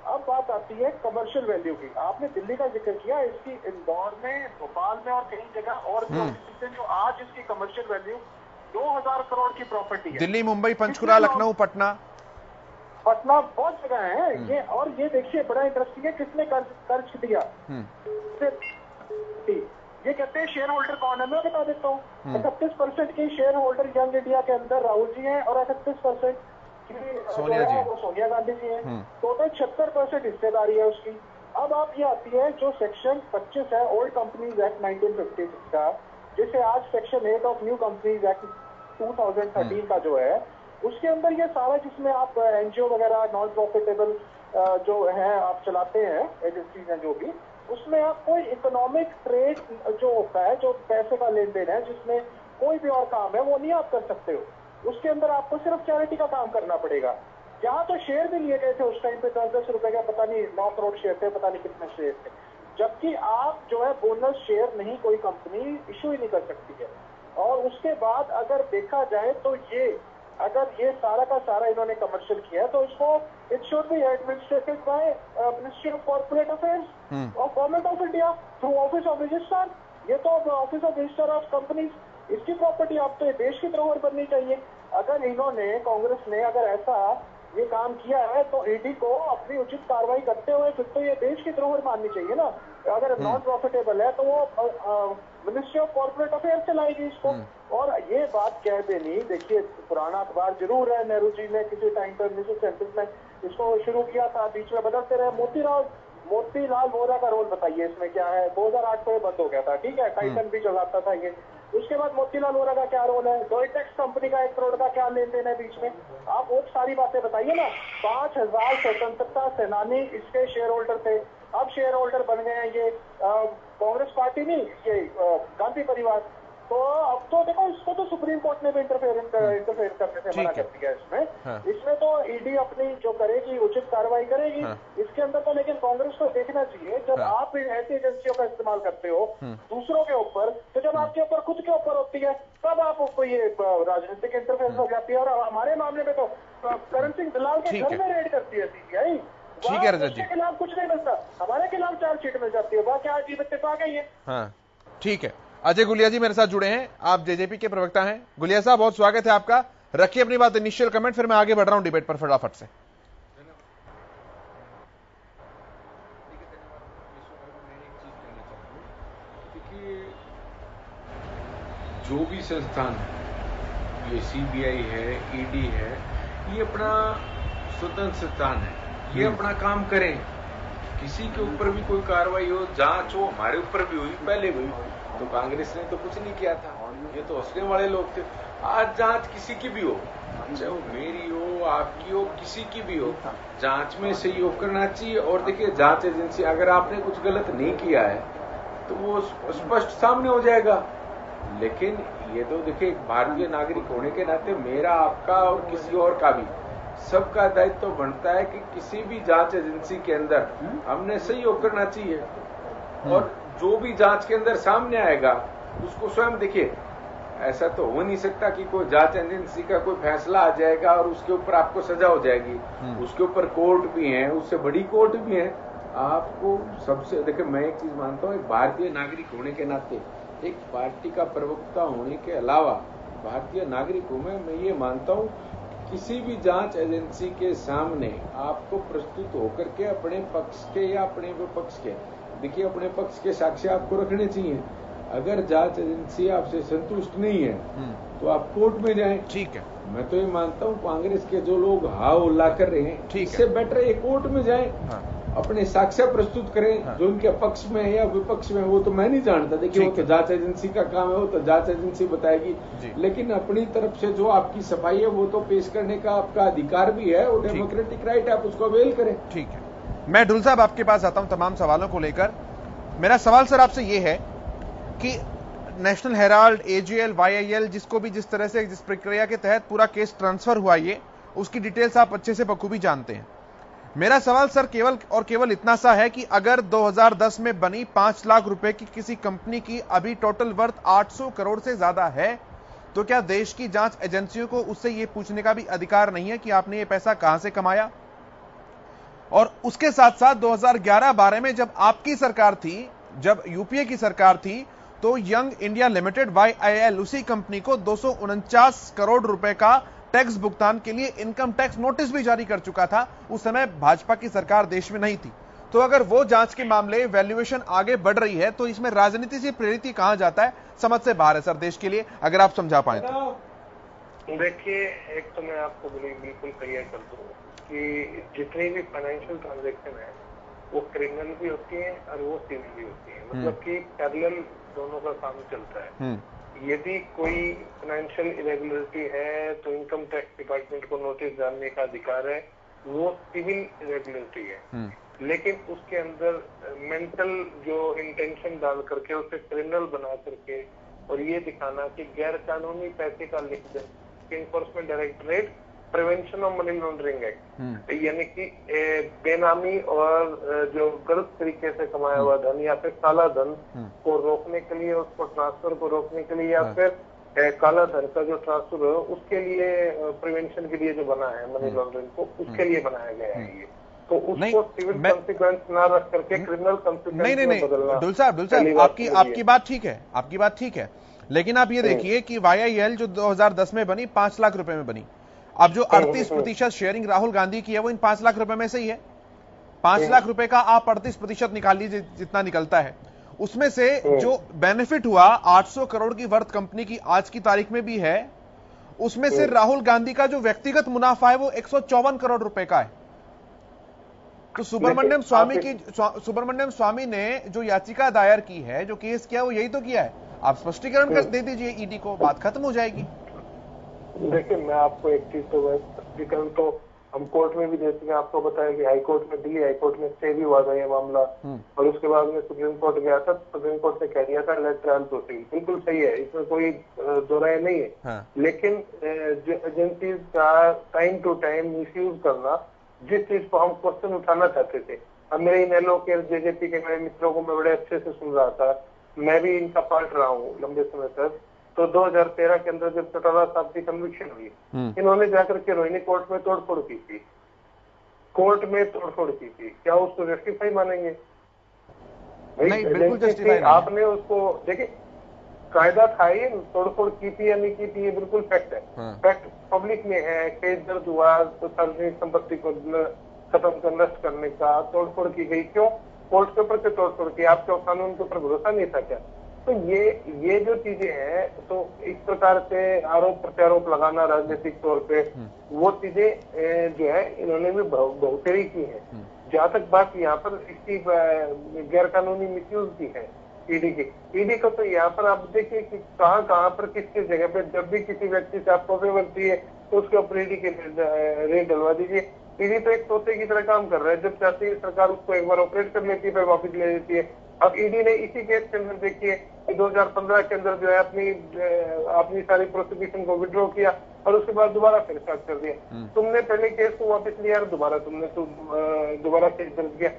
अब बात आती है कमर्शियल वैल्यू की। आपने दिल्ली का जिक्र किया, इसकी इंदौर में, भोपाल में और कई जगह और भी जो आज इसकी कमर्शियल वैल्यू 2000 करोड़ की प्रॉपर्टी है। दिल्ली, मुंबई, पंचकुला, लखनऊ, पटना बहुत जगह है ये। और ये देखिए बड़ा इंटरेस्टिंग है, किसने कर्ज दिया। ये कहते हैं शेयर होल्डर कौन है, मैं बता देता हूँ। 31% की शेयर होल्डर यंग इंडिया के अंदर राहुल जी हैं और 38% की सोनिया गांधी जी हैं। टोटल 76% हिस्सेदारी है उसकी। अब आप ये आती है जो सेक्शन 25 है ओल्ड कंपनीज एक्ट 1956 का, जिसे आज section 8 of new companies act 2013 का जो है, उसके अंदर ये सारा, जिसमें आप एनजीओ वगैरह नॉन प्रॉफिटेबल जो है आप चलाते हैं, एजेंसीज हैं जो भी, उसमें आप कोई इकोनॉमिक ट्रेड जो होता है, जो पैसे का लेन देन है, जिसमें कोई भी और काम है वो नहीं आप कर सकते हो। उसके अंदर आपको सिर्फ चैरिटी का काम करना पड़ेगा। यहाँ तो शेयर भी लिए गए थे उस टाइम पे 10-10 रुपए का, पता नहीं 9 करोड़ शेयर थे, पता नहीं कितने शेयर थे। जबकि आप जो है बोनस शेयर नहीं कोई कंपनी इशू ही नहीं कर सकती है। और उसके बाद अगर देखा जाए तो अगर ये सारा का सारा इन्होंने कमर्शियल किया है, तो इसको it should be administrated by ministry of corporate affairs of government of India through office of registrar. ये तो office of registrar of companies, इसकी प्रॉपर्टी आप तो देश की धरोहर बननी चाहिए। अगर इन्होंने, कांग्रेस ने अगर ऐसा ये काम किया है, तो ईडी को अपनी उचित कार्रवाई करते हुए फिर तो ये देश की धरोहर माननी चाहिए ना। अगर नॉन प्रॉफिटेबल है तो वो मिनिस्ट्री ऑफ कॉर्पोरेट अफेयर चलाएगी इसको। और ये बात कह देनी, देखिए पुराना अखबार जरूर है, नेहरू जी ने किसी टाइम पर 1937 में इसको शुरू किया था, बीच में बदलते रहे। मोतीलाल वोरा का रोल बताइए इसमें क्या है? 2008 में बंद हो गया था, ठीक है, टाइटन भी चलाता था ये। उसके बाद मोतीलाल वोरा का क्या रोल है? डोइटेक्स कंपनी का 1 करोड़ का क्या लेन देन है बीच में? आप वो सारी बातें बताइए ना। 5000 स्वतंत्रता सेनानी इसके शेयर होल्डर थे, अब शेयर होल्डर बन गए हैं ये कांग्रेस पार्टी नहीं, ये गांधी परिवार। तो अब तो देखो, इसको तो सुप्रीम कोर्ट ने भी इंटरफेयर करने से मना कर दिया इसमें। इसमें तो ईडी अपनी जो करेगी उचित कार्रवाई करेगी। इसके अंदर तो लेकिन कांग्रेस को देखना चाहिए, जब आप ऐसी एजेंसियों का इस्तेमाल करते हो दूसरों के ऊपर, तो जब आपके ऊपर खुद के ऊपर होती है तब आपको ये राजनीतिक इंटरफेरेंस हो जाती है। और हमारे मामले में तो करण सिंह दलाल के घर में रेड करती है सीबीआई, ठीक है रजत जी, के खिलाफ कुछ नहीं मिलता, हमारे खिलाफ चार्जशीट मिल जाती है। बाकी आज इत्तेफाक है ये। हाँ ठीक है। अजय गुलिया जी मेरे साथ जुड़े हैं, आप जेजेपी के प्रवक्ता हैं। गुलिया साहब बहुत स्वागत है आपका, रखिए अपनी बात, इनिशियल कमेंट, फिर मैं आगे बढ़ रहा हूं डिबेट पर फटाफट से। जो भी संस्थान ये सीबीआई है, ईडी है, ये अपना स्वतंत्र संस्थान है, ये अपना काम करें। किसी के ऊपर भी कोई कार्रवाई हो, जांच हो, हमारे ऊपर भी हुई, पहले हुई, तो कांग्रेस ने तो कुछ नहीं किया था, ये तो हंसने वाले लोग थे। आज जांच किसी की भी हो, चाहे वो मेरी हो, आपकी हो, किसी की भी हो, जांच में सहयोग करना चाहिए। और देखिए, जांच एजेंसी, अगर आपने कुछ गलत नहीं किया है तो वो स्पष्ट सामने हो जाएगा। लेकिन ये तो देखिए, एक भारतीय नागरिक होने के नाते मेरा, आपका और किसी और का भी सबका दायित्व तो बनता है कि किसी भी जांच एजेंसी के अंदर हमने सहयोग करना चाहिए। और जो भी जांच के अंदर सामने आएगा उसको स्वयं देखिए, ऐसा तो हो नहीं सकता कि कोई जांच एजेंसी का कोई फैसला आ जाएगा और उसके ऊपर आपको सजा हो जाएगी। उसके ऊपर कोर्ट भी है, उससे बड़ी कोर्ट भी है। आपको सबसे देखिए, मैं एक चीज मानता हूँ, एक भारतीय नागरिक होने के नाते, एक पार्टी का प्रवक्ता होने के अलावा भारतीय नागरिक हूं मैं ये मानता हूँ किसी भी जांच एजेंसी के सामने आपको प्रस्तुत होकर के अपने पक्ष के या अपने विपक्ष के, देखिए अपने पक्ष के साक्ष्य आपको रखने चाहिए। अगर जांच एजेंसी आपसे संतुष्ट नहीं है तो आप कोर्ट में जाएं। ठीक है, मैं तो ये मानता हूँ कांग्रेस के जो लोग हाव उल्ला कर रहे हैं, इससे बेटर ये कोर्ट में जाएं। हाँ। अपने साक्ष्य प्रस्तुत करें। हाँ। जो उनके पक्ष में है या विपक्ष में, वो तो मैं नहीं जानता। देखिए, वो तो जांच एजेंसी का काम है, वो तो जांच एजेंसी बताएगी। लेकिन अपनी तरफ से जो आपकी सफाई है वो तो पेश करने का आपका अधिकार भी है, वो डेमोक्रेटिक राइट है, आप उसको अवेल करें। ठीक है, मैं ढुल साहब आपके पास आता हूं तमाम सवालों को लेकर। मेरा सवाल सर आपसे ये है कि नेशनल हेराल्ड, AGL, YIL, जिसको भी जिस तरह से जिस प्रक्रिया के तहत पूरा केस ट्रांसफर हुआ, ये उसकी डिटेल्स आप अच्छे से बखूबी जानते हैं। मेरा सवाल सर केवल और केवल इतना सा है कि अगर 2010 में बनी 5 लाख रुपए की किसी कंपनी की अभी टोटल वर्थ 800 करोड़ से ज्यादा है, तो क्या देश की जांच एजेंसियों को उससे यह पूछने का भी अधिकार नहीं है कि आपने ये पैसा कहां से कमाया? और उसके साथ साथ 2011-12 में जब आपकी सरकार थी, जब यूपीए की सरकार थी, तो यंग इंडिया लिमिटेड YIL उसी कंपनी को 249 करोड़ रुपए का टैक्स भुगतान के लिए इनकम टैक्स नोटिस भी जारी कर चुका था। उस समय भाजपा की सरकार देश में नहीं थी। तो अगर वो जांच के मामले, वैल्यूएशन आगे बढ़ रही है, तो इसमें राजनीति से प्रेरित कहां जाता है? समझ से बाहर है सर देश के लिए, अगर आप समझा पाए तो। देखिए, एक तो मैं आपको बिल्कुल क्लियर कर दूं कि जितनी भी फाइनेंशियल ट्रांजैक्शन है वो क्रिमिनल भी होती है और वो सिविल भी होती है। मतलब कि पैरेलल दोनों का काम चलता है। यदि कोई फाइनेंशियल इरेगुलरिटी है तो इनकम टैक्स डिपार्टमेंट को नोटिस डालने का अधिकार है, वो सिविल इरेगुलरिटी है। लेकिन उसके अंदर मेंटल जो इंटेंशन डाल करके उसे क्रिमिनल बना करके और ये दिखाना कि गैर कानूनी पैसे का लेन, enforcement directorate prevention of money laundering act, यानी कि बेनामी और जो गलत तरीके से कमाया हुआ धन या फिर काला धन को रोकने के लिए, उसको ट्रांसफर को रोकने के लिए, या फिर काला धन का जो ट्रांसफर हो उसके लिए प्रिवेंशन के लिए जो बना है मनी लॉन्ड्रिंग को, उसके लिए बनाया गया है ये। तो उसको सिविल कॉन्सिक्वेंस ना रख करके क्रिमिनल कॉन्सिक्वेंस में बदलना। ढुल साहब आपकी बात ठीक है, आपकी बात ठीक है, लेकिन आप ये देखिए कि YIL जो 2010 में बनी 5 लाख रुपए में बनी, अब जो 38% शेयरिंग राहुल गांधी की है वो इन 5 लाख रुपए में से ही है। 5 लाख रुपए का आप 38% निकाल लीजिए जितना निकलता है, उसमें से जो बेनिफिट हुआ 800 करोड़ की वर्थ कंपनी की आज की तारीख में भी है, उसमें से राहुल गांधी का जो व्यक्तिगत मुनाफा है वो 154 करोड़ रुपए का है। तो सुब्रमण्यम स्वामी ने जो याचिका दायर की है, जो केस किया, वो यही तो किया है। आप स्पष्टीकरण दे दीजिए ईडी को, बात खत्म हो जाएगी। देखिए, मैं आपको एक चीज तो स्पष्टीकरण तो हम कोर्ट में भी देते हैं, आपको बताया कि हाई कोर्ट में दिल्ली हाई कोर्ट में स्टे भी हुआ था ये मामला, और उसके बाद में सुप्रीम कोर्ट गया था। सुप्रीम कोर्ट ने कह दिया था लेट ट्रायल प्रोसीड, बिल्कुल सही है, इसमें कोई दो राय नहीं है। हाँ। लेकिन जो एजेंसीज का टाइम टू टाइम मिसयूज करना, जिस चीज को हम क्वेश्चन उठाना चाहते थे, अब मेरे इनेलो के जेजेपी के मेरे मित्रों को मैं बड़े अच्छे से सुन रहा था, मैं भी इनका पार्ट रहा हूँ लंबे समय तक। तो 2013 के अंदर जब चौटाला साहब की कन्विक्शन हुई, इन्होंने जाकर के रोहिणी कोर्ट में तोड़फोड़ की थी, कोर्ट में तोड़फोड़ की थी। क्या उसको जस्टिफाई मानेंगे? नहीं, बिल्कुल जस्टिफाई नहीं। आपने उसको देखिए, कायदा था ये, तोड़फोड़ की थी या नहीं की थी, ये बिल्कुल फैक्ट है। फैक्ट पब्लिक में है, केस दर्ज हुआ तो सार्वजनिक संपत्ति को खत्म नष्ट करने का, तोड़फोड़ की गई। क्यों? कोर्ट के ऊपर से तोड़फोड़ की, आपको कानून के ऊपर भरोसा नहीं था क्या? तो ये जो चीजें हैं, तो इस प्रकार से आरोप प्रत्यारोप लगाना राजनीतिक तौर पे, वो चीजें जो है इन्होंने भी बहुतेरी की है। जहां तक बात यहाँ पर इसकी गैर कानूनी मिसयूज की है ईडी को, तो यहाँ पर आप देखिए कि कहाँ पर किस जगह पे जब भी किसी व्यक्ति से आपको बनती है तो उसके ऊपर ईडी के रेड डलवा दीजिए। ईडी तो एक तोते की तरह काम कर रहा है, जब चाहती है सरकार उसको एक बार ऑपरेट कर लेती है, फिर वापस ले लेती है। अब ईडी ने इसी केस के अंदर देखिए 2015 के अंदर जो है अपनी सारी प्रोसिक्यूशन को विड्रॉ किया, और उसके बाद दोबारा फिर स्टार्ट कर दिया। तुमने पहले केस को वापस लिया और दोबारा तुमने दोबारा केस दर्ज किया।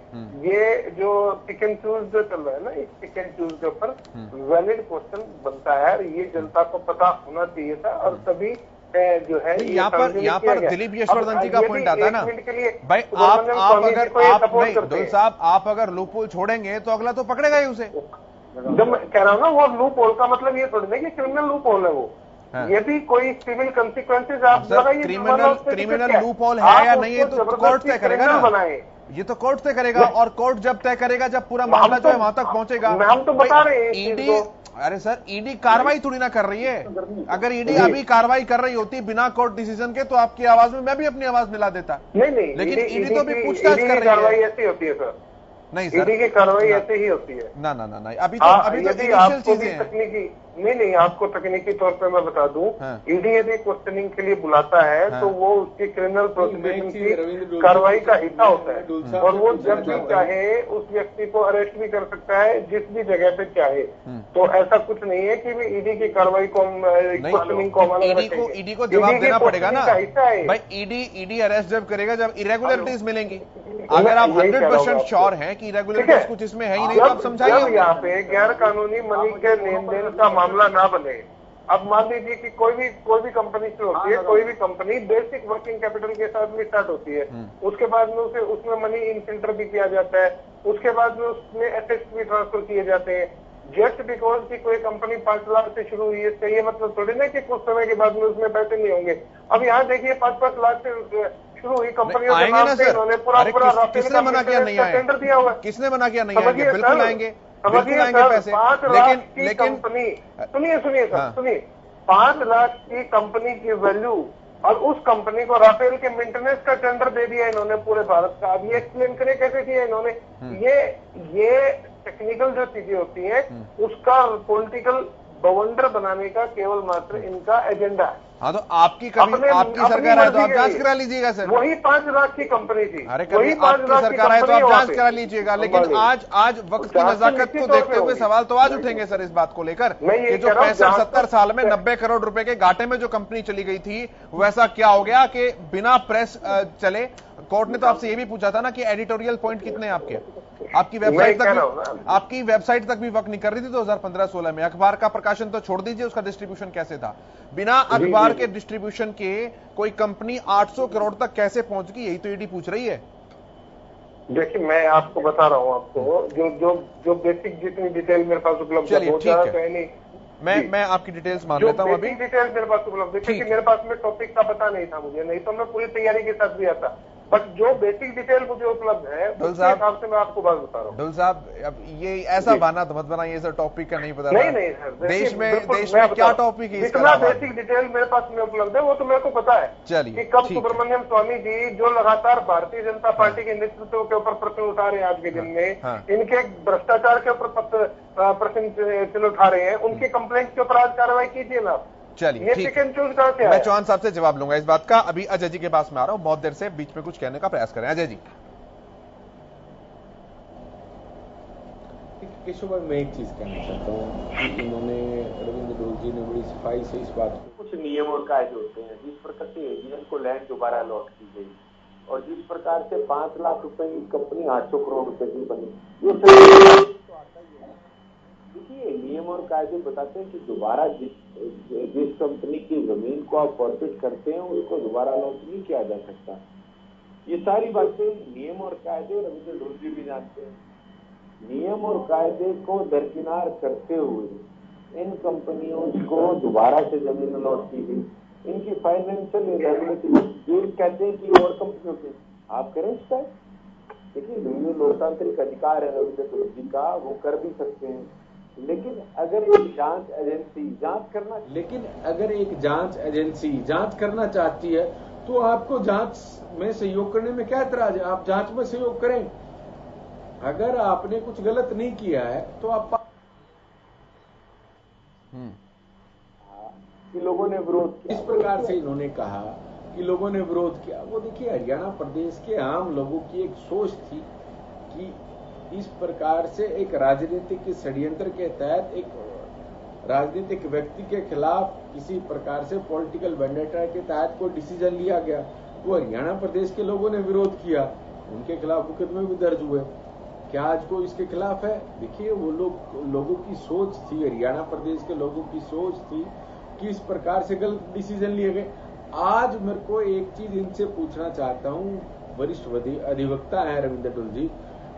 ये जो पिक एंड चूज जो चल रहा है ना, इस पिक एंड चूज के ऊपर वैलिड क्वेश्चन बनता है, ये जनता को पता होना चाहिए था। और तभी जो है यहाँ पर दिलीप यशवर्धन जी का पॉइंट आता है ना भाई, आप अगर आप नहीं डोल साहब, आप अगर लूपहोल छोड़ेंगे तो अगला तो पकड़ेगा ही उसे। जब मैं कह रहा हूँ ना, वो लूप होल का मतलब ये थोड़ी ना कि क्रिमिनल लूप होल है वो। हाँ। ये भी कोई सिविल कंसिक्वेंसेज आप क्रिमिनल लूप होल है या नहीं है तो कोर्ट तय करेगा ना, ये तो कोर्ट तय करेगा। और कोर्ट जब तय करेगा, जब पूरा मामला जो है वहां तक पहुंचेगा। हम तो बता रहे हैं ईडी, अरे सर ईडी कार्रवाई थोड़ी ना कर रही है। अगर ईडी अभी कार्रवाई कर रही होती बिना कोर्ट डिसीजन के तो आपकी आवाज में मैं भी अपनी आवाज मिला देता। नहीं, लेकिन ईडी तो भी पूछताछ कर रही है। ऐसी होती है सर, नहीं सर, ईडी की कार्रवाई ऐसे ही होती है। ना अभी तो इनिशियल चीजें हैं। तकनीकी नहीं, आपको तकनीकी तौर पे मैं बता दूं, ईडी यदि क्वेश्चनिंग के लिए बुलाता है तो वो उसकी क्रिमिनल प्रोसिक्यूशन की कार्रवाई का हिस्सा होता है। और वो जब भी चाहे उस व्यक्ति को अरेस्ट भी कर सकता है, जिस भी जगह पे चाहे। तो ऐसा कुछ नहीं है कि ईडी की कार्रवाई को क्वेश्चनिंग को ईडी को जवाब देना पड़ेगा ना भाई। ईडी अरेस्ट जब करेगा जब इरेगुलरिटीज मिलेंगी। अगर आप 100% श्योर हैं कि इरेगुलरिटीज कुछ इसमें है ही नहीं तो आप समझाइए। यहाँ पे गैर कानूनी मनी के लेन देन का मामला ना बने। अब मान लीजिए कि कोई भी कंपनी शुरू होती है, कोई भी कंपनी बेसिक वर्किंग कैपिटल के साथ में स्टार्ट होती है। उसके बाद में उसमें मनी इन फिल्टर भी किया जाता है, उसके बाद में उसमें एसेट्स भी ट्रांसफर किए जाते हैं। जस्ट बिकॉज की कोई कंपनी 5 लाख से शुरू हुई है, इसका ये मतलब थोड़ी ना कि कुछ समय के बाद में उसमें पैसे नहीं होंगे। अब यहाँ देखिए 5-5 लाख से शुरू हुई कंपनियों के नाम से इन्होंने पूरा किसने मना किया नहीं आए, टेंडर दिया हुआ है। किसने मना किया नहीं आएंगे? बिल्कुल आएंगे, बिल्कुल आएंगे पैसे। लेकिन सुनिए 5 लाख की कंपनी की वैल्यू और उस कंपनी को राफेल के मेंटेनेंस का टेंडर दे दिया इन्होंने पूरे भारत का। अब ये एक्सप्लेन करें कैसे किया इन्होंने। ये टेक्निकल जो चीजें होती हैं उसका पॉलिटिकल बवंडर बनाने का केवल मात्र इनका एजेंडा है। हाँ तो आपकी सरकार है तो आप जांच करा लीजिएगा सर। वही 5 लाख की कंपनी थी, वही आपकी सरकार है तो आप जांच करा लीजिएगा। लेकिन आज वक्त की नजाकत को देखते हुए सवाल तो आज उठेंगे सर इस बात को लेकर कि जो 65-70 साल में 90 करोड़ रुपए के घाटे में जो कंपनी चली गई थी वैसा क्या हो गया कि बिना प्रेस चले। कोर्ट ने तो आपसे ये भी पूछा था ना कि एडिटोरियल पॉइंट कितने हैं आपकी वेबसाइट तक भी वर्क नहीं कर रही थी 2015-16 में। अखबार का प्रकाशन तो छोड़ दीजिए, उसका डिस्ट्रीब्यूशन कैसे था? बिना अखबार के डिस्ट्रीब्यूशन के कोई कंपनी 800 करोड़ तक कैसे पहुंच गई? यही तो ईडी पूछ रही है। देखिए मैं आपको बता रहा हूं, आपको जो बेसिक जितनी डिटेल मेरे पास उपलब्ध है वो ठीक है। मैं आपकी डिटेल्स मान लेता हूं। अभी डिटेल मेरे पास उपलब्ध है क्योंकि मेरे पास में टॉपिक का पता नहीं था मुझे, नहीं तो मैं पूरी तैयारी के साथ भी आता। बट जो बेसिक डिटेल मुझे उपलब्ध है उसके हिसाब से मैं आपको बात बता रहा हूँ। डुल साहब अब ये ऐसा बहाना तो मत बनाइए सर, टॉपिक का नहीं पता। नहीं सर, देश में क्या टॉपिक है? इतना बेसिक डिटेल मेरे पास में उपलब्ध है वो तो मेरे को पता है। चलिए कि कब सुब्रमण्यम स्वामी जी जो लगातार भारतीय जनता पार्टी के नेतृत्व के ऊपर प्रश्न उठा रहे हैं आज के दिन में, इनके भ्रष्टाचार के ऊपर प्रश्न उठा रहे हैं, उनकी कंप्लेंट के ऊपर आज कार्रवाई कीजिए ना। चलिए ठीक है, मैं चौहान साहब से जवाब लूंगा इस बात का। अभी अजय जी के पास में आ रहा हूं, बहुत देर से बीच में कुछ कहने का प्रयास करें। अजय जी। केशव भाई मैं एक चीज कहना चाहता हूँ कि इन्होंने रविंद्र डोल जी ने बड़ी सफाई से इस बात को, कुछ नियम और कायदे होते हैं जिस प्रकार से एजीएल को लैंड दोबारा अलॉट की गई और जिस प्रकार से 5 लाख रुपए की कंपनी 800 करोड़ रुपए की बनी, ये तो आता ही है। देखिए नियम और कायदे बताते हैं कि दोबारा जिस कंपनी की जमीन को आप फॉरफिट करते हैं उसको दोबारा अलॉट नहीं किया जा सकता। ये सारी बातें नियम और कायदे रविंद्र डोल जी भी जानते हैं। नियम और कायदे को दरकिनार करते हुए इन कंपनियों को दोबारा से जमीन अलॉट की गई। इनकी फाइनेंशियल इरेगुलरिटी कहते हैं कि और कंपनियों के आप करें शिकायत। देखिए ये लोकतांत्रिक अधिकार है रविंद्र डोल जी का, वो कर भी सकते हैं। लेकिन अगर एक जांच एजेंसी जांच करना चाहती है तो आपको जांच में सहयोग करने में क्या एतराज है? आप जांच में सहयोग करें। अगर आपने कुछ गलत नहीं किया है तो आप कि लोगों ने विरोध किया, इस प्रकार से इन्होंने कहा कि लोगों ने विरोध किया। वो देखिए हरियाणा प्रदेश के आम लोगों की एक सोच थी कि इस प्रकार से एक राजनीतिक षड्यंत्र के तहत एक राजनीतिक व्यक्ति के खिलाफ किसी प्रकार से पॉलिटिकल वेंडेटा के तहत कोई डिसीजन लिया गया, वो हरियाणा प्रदेश के लोगों ने विरोध किया, उनके खिलाफ मुकदमे भी दर्ज हुए। क्या आज कोई इसके खिलाफ है? देखिए, वो लोगों की सोच थी, हरियाणा प्रदेश के लोगों की सोच थी कि इस प्रकार से गलत डिसीजन लिए गए। आज मेरे को एक चीज इनसे पूछना चाहता हूं, वरिष्ठ अधिवक्ता है रविंद्र डुल जी,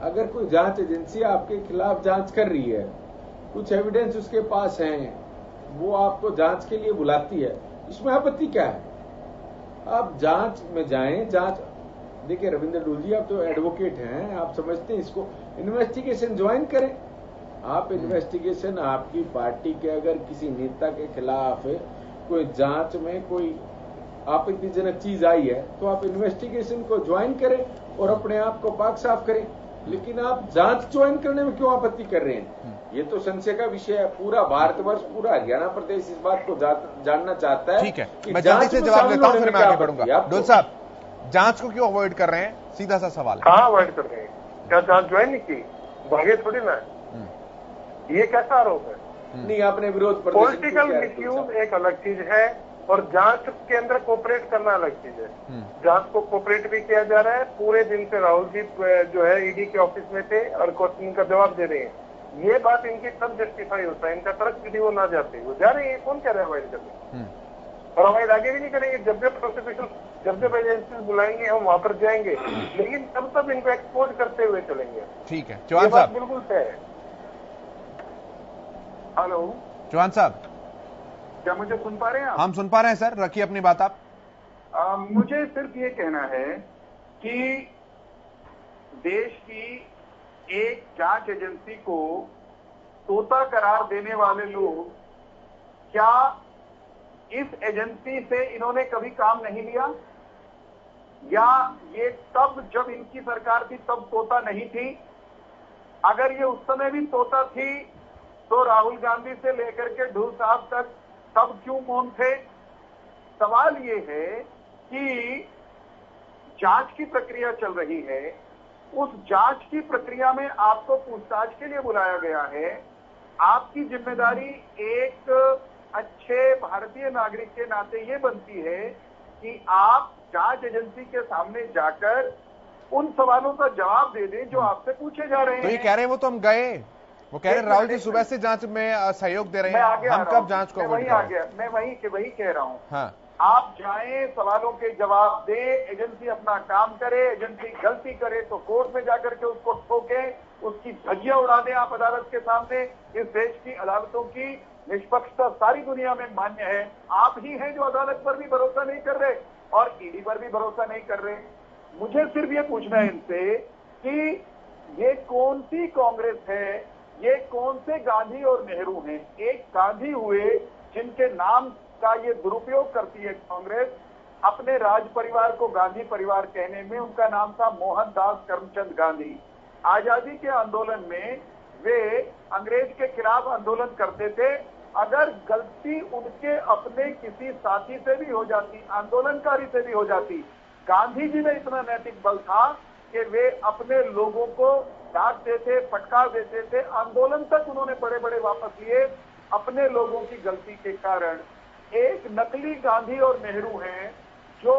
अगर कोई जांच एजेंसी आपके खिलाफ जांच कर रही है, कुछ एविडेंस उसके पास है, वो आपको जांच के लिए बुलाती है, इसमें आपत्ति क्या है? आप जांच में जाएं। जांच देखिए रविंद्र डुल जी, आप तो एडवोकेट हैं, आप समझते हैं इसको, इन्वेस्टिगेशन ज्वाइन करें। आप इन्वेस्टिगेशन, आपकी पार्टी के अगर किसी नेता के खिलाफ कोई जांच में कोई आपत्तिजनक चीज आई है तो आप इन्वेस्टिगेशन को ज्वाइन करें और अपने आप को पाक साफ करें। लेकिन आप जांच ज्वाइन करने में क्यों आपत्ति कर रहे हैं? ये तो संशय का विषय है। पूरा भारतवर्ष, पूरा हरियाणा प्रदेश इस बात को जानना चाहता है। ठीक है, मैं जल्दी से जवाब देता हूं, फिर मैं आगे बढ़ूंगा। डोल साहब, जांच को क्यों अवॉइड कर रहे हैं? सीधा सा सवाल है। कहाँ अवॉइड कर रहे हैं? क्या जांच ज्वाइन नहीं की? भागे थोड़ी ना। ये कैसा आरोप है? नहीं, आपने विरोध पॉलिटिकल मिसयूज एक अलग चीज है और जांच के अंदर कोऑपरेट करना अलग चीज है। जांच को कोऑपरेट भी किया जा रहा है। पूरे दिन से राहुल जी जो है ईडी के ऑफिस में थे और क्वेश्चन का जवाब दे रहे हैं। ये बात इनकी तब जस्टिफाई होता है, इनका तर्क यदि वो ना जाते, वो जा रहे हैं, कौन कह रहा है अवॉइड करने? और अवॉइड आगे भी नहीं करेंगे। जब जब प्रोसिक्यूशन, जब जब एजेंसी बुलाएंगे हम वहां पर जाएंगे, लेकिन तब तब इनको एक्सपोर्ट करते हुए चलेंगे। ठीक है चौहान साहब, बिल्कुल तय है। हेलो चौहान साहब, क्या मुझे सुन पा रहे हैं आप? हम सुन पा रहे हैं सर, रखिए अपनी बात आप। मुझे सिर्फ ये कहना है कि देश की एक जांच एजेंसी को तोता करार देने वाले लोग, क्या इस एजेंसी से इन्होंने कभी काम नहीं लिया? या ये तब जब इनकी सरकार थी तब तोता नहीं थी? अगर ये उस समय भी तोता थी तो राहुल गांधी से लेकर के ढूल साहब तक तब क्यों मौन थे? सवाल ये है कि जांच की प्रक्रिया चल रही है, उस जांच की प्रक्रिया में आपको पूछताछ के लिए बुलाया गया है। आपकी जिम्मेदारी एक अच्छे भारतीय नागरिक के नाते ये बनती है कि आप जांच एजेंसी के सामने जाकर उन सवालों का जवाब दे दें जो आपसे पूछे जा रहे हैं। तो ये कह रहे हैं वो तो हम गए, वो कह रहे हैं राहुल जी सुबह से जांच में सहयोग दे रहे हैं, हम कब जांच को वही आ गया, मैं वही कह रहा हूं। हाँ, आप जाएं, सवालों के जवाब दें, एजेंसी अपना काम करे, एजेंसी गलती करे तो कोर्ट में जाकर के उसको ठोके, उसकी धज्जियां उड़ा दें आप अदालत के सामने। इस देश की अदालतों की निष्पक्षता सारी दुनिया में मान्य है। आप ही हैं जो अदालत पर भी भरोसा नहीं कर रहे और ईडी पर भी भरोसा नहीं कर रहे। मुझे सिर्फ ये पूछना है इनसे कि ये कौन सी कांग्रेस है, ये कौन से गांधी और नेहरू हैं? एक गांधी हुए जिनके नाम का ये दुरुपयोग करती है कांग्रेस, अपने राज परिवार को गांधी परिवार कहने में। उनका नाम था मोहनदास करमचंद गांधी। आजादी के आंदोलन में वे अंग्रेज के खिलाफ आंदोलन करते थे। अगर गलती उनके अपने किसी साथी से भी हो जाती, आंदोलनकारी से भी हो जाती, गांधी जी में इतना नैतिक बल था कि वे अपने लोगों को डांटते थे, फटकार देते थे। आंदोलन तक उन्होंने बड़े बड़े वापस लिए अपने लोगों की गलती के कारण। एक नकली गांधी और नेहरू हैं जो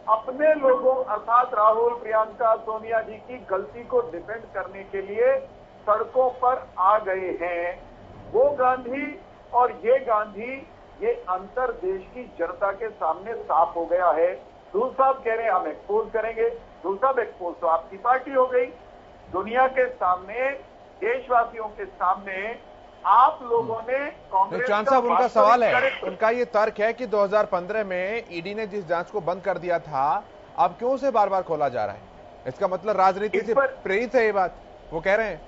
अपने लोगों अर्थात राहुल, प्रियंका, सोनिया जी की गलती को डिफेंड करने के लिए सड़कों पर आ गए हैं। वो गांधी और ये गांधी, ये अंतर देश की जनता के सामने साफ हो गया है। ढूल साहब कह रहे हैं हम एक्सपोज करेंगे। ढूल साहब एक्सपोज तो आपकी पार्टी हो गई। दुनिया के सामने, देशवासियों के सामने आप लोगों ने कांग्रेस चौहान साहब, उनका सवाल है, उनका ये तर्क है कि 2015 में ईडी ने जिस जांच को बंद कर दिया था, अब क्यों उसे बार बार खोला जा रहा है? इसका मतलब राजनीति से प्रेरित है ये बात, वो कह रहे हैं।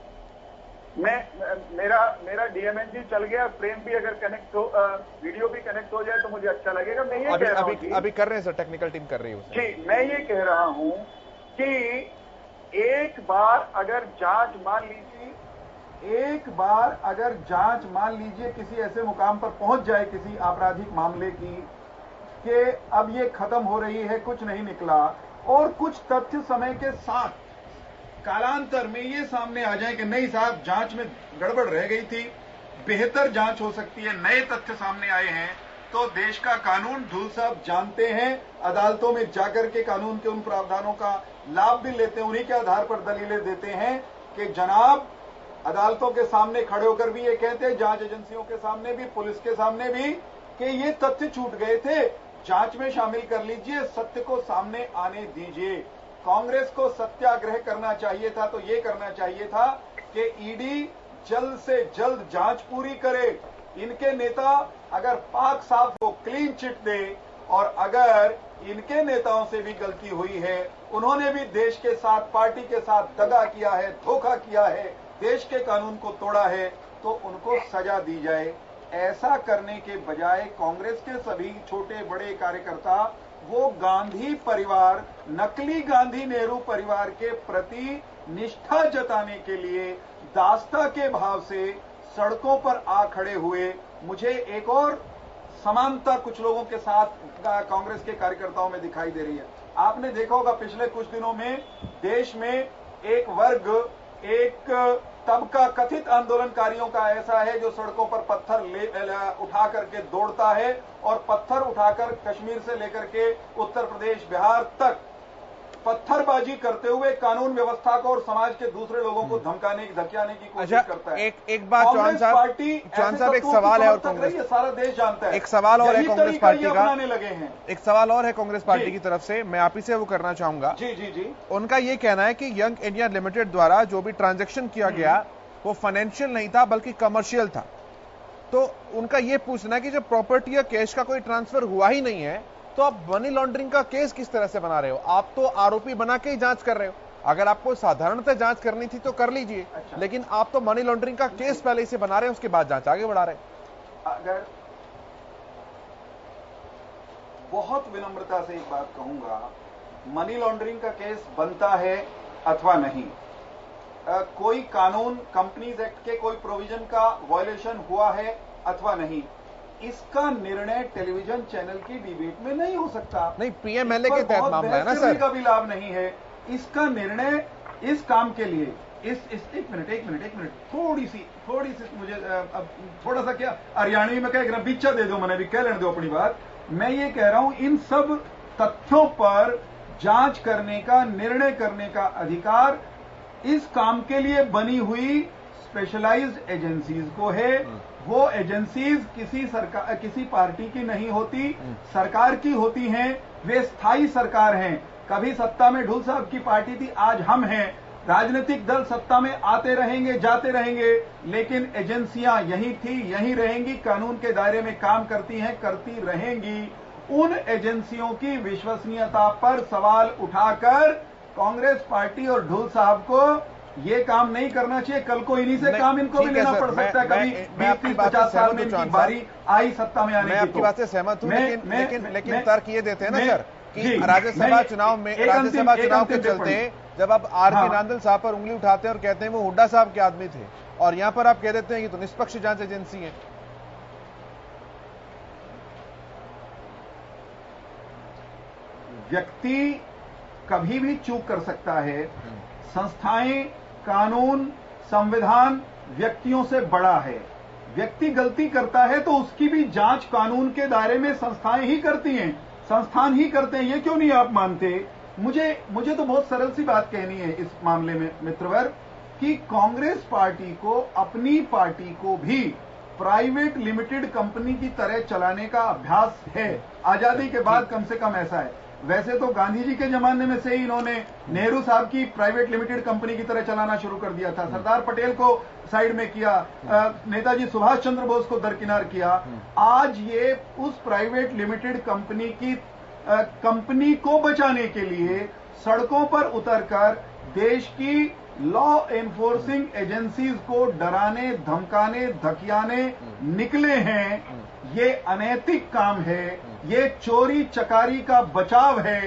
मेरा डीएमएनजी चल गया, फ्रेम भी अगर कनेक्ट हो, वीडियो भी कनेक्ट हो जाए तो मुझे अच्छा लगेगा। मैं ये कह रहा हूं अभी कर रहे हैं सर, टेक्निकल टीम कर रही है जी। मैं ये कह रहा हूं कि एक बार अगर जांच मान लीजिए किसी ऐसे मुकाम पर पहुंच जाए किसी आपराधिक मामले की कि अब ये खत्म हो रही है, कुछ नहीं निकला, और कुछ तथ्य समय के साथ कालांतर में ये सामने आ जाए कि नहीं साहब जांच में गड़बड़ रह गई थी, बेहतर जांच हो सकती है, नए तथ्य सामने आए हैं, तो देश का कानून ढूल साहब जानते हैं, अदालतों में जाकर के कानून के उन प्रावधानों का लाभ भी लेते हैं, उन्हीं के आधार पर दलीलें देते हैं कि जनाब अदालतों के सामने खड़े होकर भी ये कहते हैं, जांच एजेंसियों के सामने भी, पुलिस के सामने भी, कि ये तथ्य छूट गए थे, जांच में शामिल कर लीजिए, सत्य को सामने आने दीजिए। कांग्रेस को सत्याग्रह करना चाहिए था तो ये करना चाहिए था कि ईडी जल्द से जल्द जांच पूरी करे, इनके नेता अगर पाक साफ को क्लीन चिट दे, और अगर इनके नेताओं से भी गलती हुई है, उन्होंने भी देश के साथ, पार्टी के साथ दगा किया है, धोखा किया है, देश के कानून को तोड़ा है, तो उनको सजा दी जाए। ऐसा करने के बजाय कांग्रेस के सभी छोटे बड़े कार्यकर्ता वो गांधी परिवार, नकली गांधी नेहरू परिवार के प्रति निष्ठा जताने के लिए दास्ता के भाव से सड़कों पर आ खड़े हुए। मुझे एक और समानता कुछ लोगों के साथ कांग्रेस के कार्यकर्ताओं में दिखाई दे रही है। आपने देखा होगा पिछले कुछ दिनों में देश में एक वर्ग, एक तबका कथित आंदोलनकारियों का ऐसा है जो सड़कों पर पत्थर उठा करके दौड़ता है, और पत्थर उठाकर कश्मीर से लेकर के उत्तर प्रदेश, बिहार तक पत्थरबाजी करते हुए कानून व्यवस्था को और समाज के दूसरे लोगों को धमकाने, धकियाने की कोशिश करता है। एक बात चौहान साहब, एक सवाल है और कांग्रेस, सारा देश जानता है, एक सवाल और है कांग्रेस पार्टी का, लगे हैं। एक सवाल और है कांग्रेस पार्टी की तरफ से, मैं आप ही से वो करना चाहूंगा। जी। उनका ये कहना है कि यंग इंडिया लिमिटेड द्वारा जो भी ट्रांजैक्शन किया गया वो फाइनेंशियल नहीं था बल्कि कमर्शियल था। तो उनका ये पूछना है कि जब प्रॉपर्टी या कैश का कोई ट्रांसफर हुआ ही नहीं है तो आप मनी लॉन्ड्रिंग का केस किस तरह से बना रहे हो? आप तो आरोपी बना के ही जांच कर रहे हो। अगर आपको साधारणतः जांच करनी थी तो कर लीजिए, लेकिन आप तो मनी लॉन्ड्रिंग का केस पहले इसे बना रहे हैं, उसके बाद जांच आगे बढ़ा रहे हैं। अगर बहुत विनम्रता से एक बात कहूंगा, मनी लॉन्ड्रिंग का केस बनता है अथवा नहीं, कोई कानून, कंपनीज एक्ट के कोई प्रोविजन का वायलेशन हुआ है अथवा नहीं, इसका निर्णय टेलीविजन चैनल की डिबेट में नहीं हो सकता। नहीं, पीएमएलए के तहत मामला है ना सर, का भी लाभ नहीं है। इसका निर्णय इस काम के लिए एक मिनट थोड़ी सी मुझे अब थोड़ा सा क्या हरियाणवी में कह बीचा दे दो, मैंने भी कह लेने दो अपनी बात। मैं ये कह रहा हूं, इन सब तथ्यों पर जांच करने का, निर्णय करने का अधिकार इस काम के लिए बनी हुई स्पेशलाइज्ड एजेंसीज को है। वो एजेंसीज किसी पार्टी की नहीं होती, सरकार की होती हैं। वे स्थायी सरकार हैं। कभी सत्ता में ढुल साहब की पार्टी थी, आज हम हैं। राजनीतिक दल सत्ता में आते रहेंगे, जाते रहेंगे, लेकिन एजेंसियां यही थी, यही रहेंगी, कानून के दायरे में काम करती हैं, करती रहेंगी। उन एजेंसियों की विश्वसनीयता पर सवाल उठाकर कांग्रेस पार्टी और ढुल साहब को ये काम नहीं करना चाहिए। कल को इन्हीं से काम इनको भी लेना पड़ सकता है। कभी 20-50 साल में इनकी बारी आई सत्ता में आने की। मैं आपकी बात से सहमत हूं, लेकिन तर्क ये देते हैं ना सर कि राज्यसभा चुनाव के चलते जब आप आर.के. नांदल साहब पर उंगली उठाते हैं और कहते हैं वो हुड्डा साहब के आदमी थे, और यहां पर आप कह देते हैं ये तो निष्पक्ष जांच एजेंसी है। व्यक्ति कभी भी चूक कर सकता है। संस्थाएं, कानून, संविधान व्यक्तियों से बड़ा है। व्यक्ति गलती करता है तो उसकी भी जांच कानून के दायरे में संस्थाएं ही करती हैं, संस्थान ही करते हैं। ये क्यों नहीं आप मानते? मुझे तो बहुत सरल सी बात कहनी है इस मामले में मित्रवर, कि कांग्रेस पार्टी को, अपनी पार्टी को भी प्राइवेट लिमिटेड कंपनी की तरह चलाने का अभ्यास है। आजादी के बाद कम से कम ऐसा है। वैसे तो गांधी जी के जमाने में से ही इन्होंने नेहरू साहब की प्राइवेट लिमिटेड कंपनी की तरह चलाना शुरू कर दिया था। सरदार पटेल को साइड में किया, नेताजी सुभाष चंद्र बोस को दरकिनार किया। आज ये उस प्राइवेट लिमिटेड कंपनी को बचाने के लिए सड़कों पर उतरकर देश की लॉ एनफोर्सिंग एजेंसीज को डराने, धमकाने, धकियाने निकले हैं। ये अनैतिक काम है, ये चोरी चकारी का बचाव है।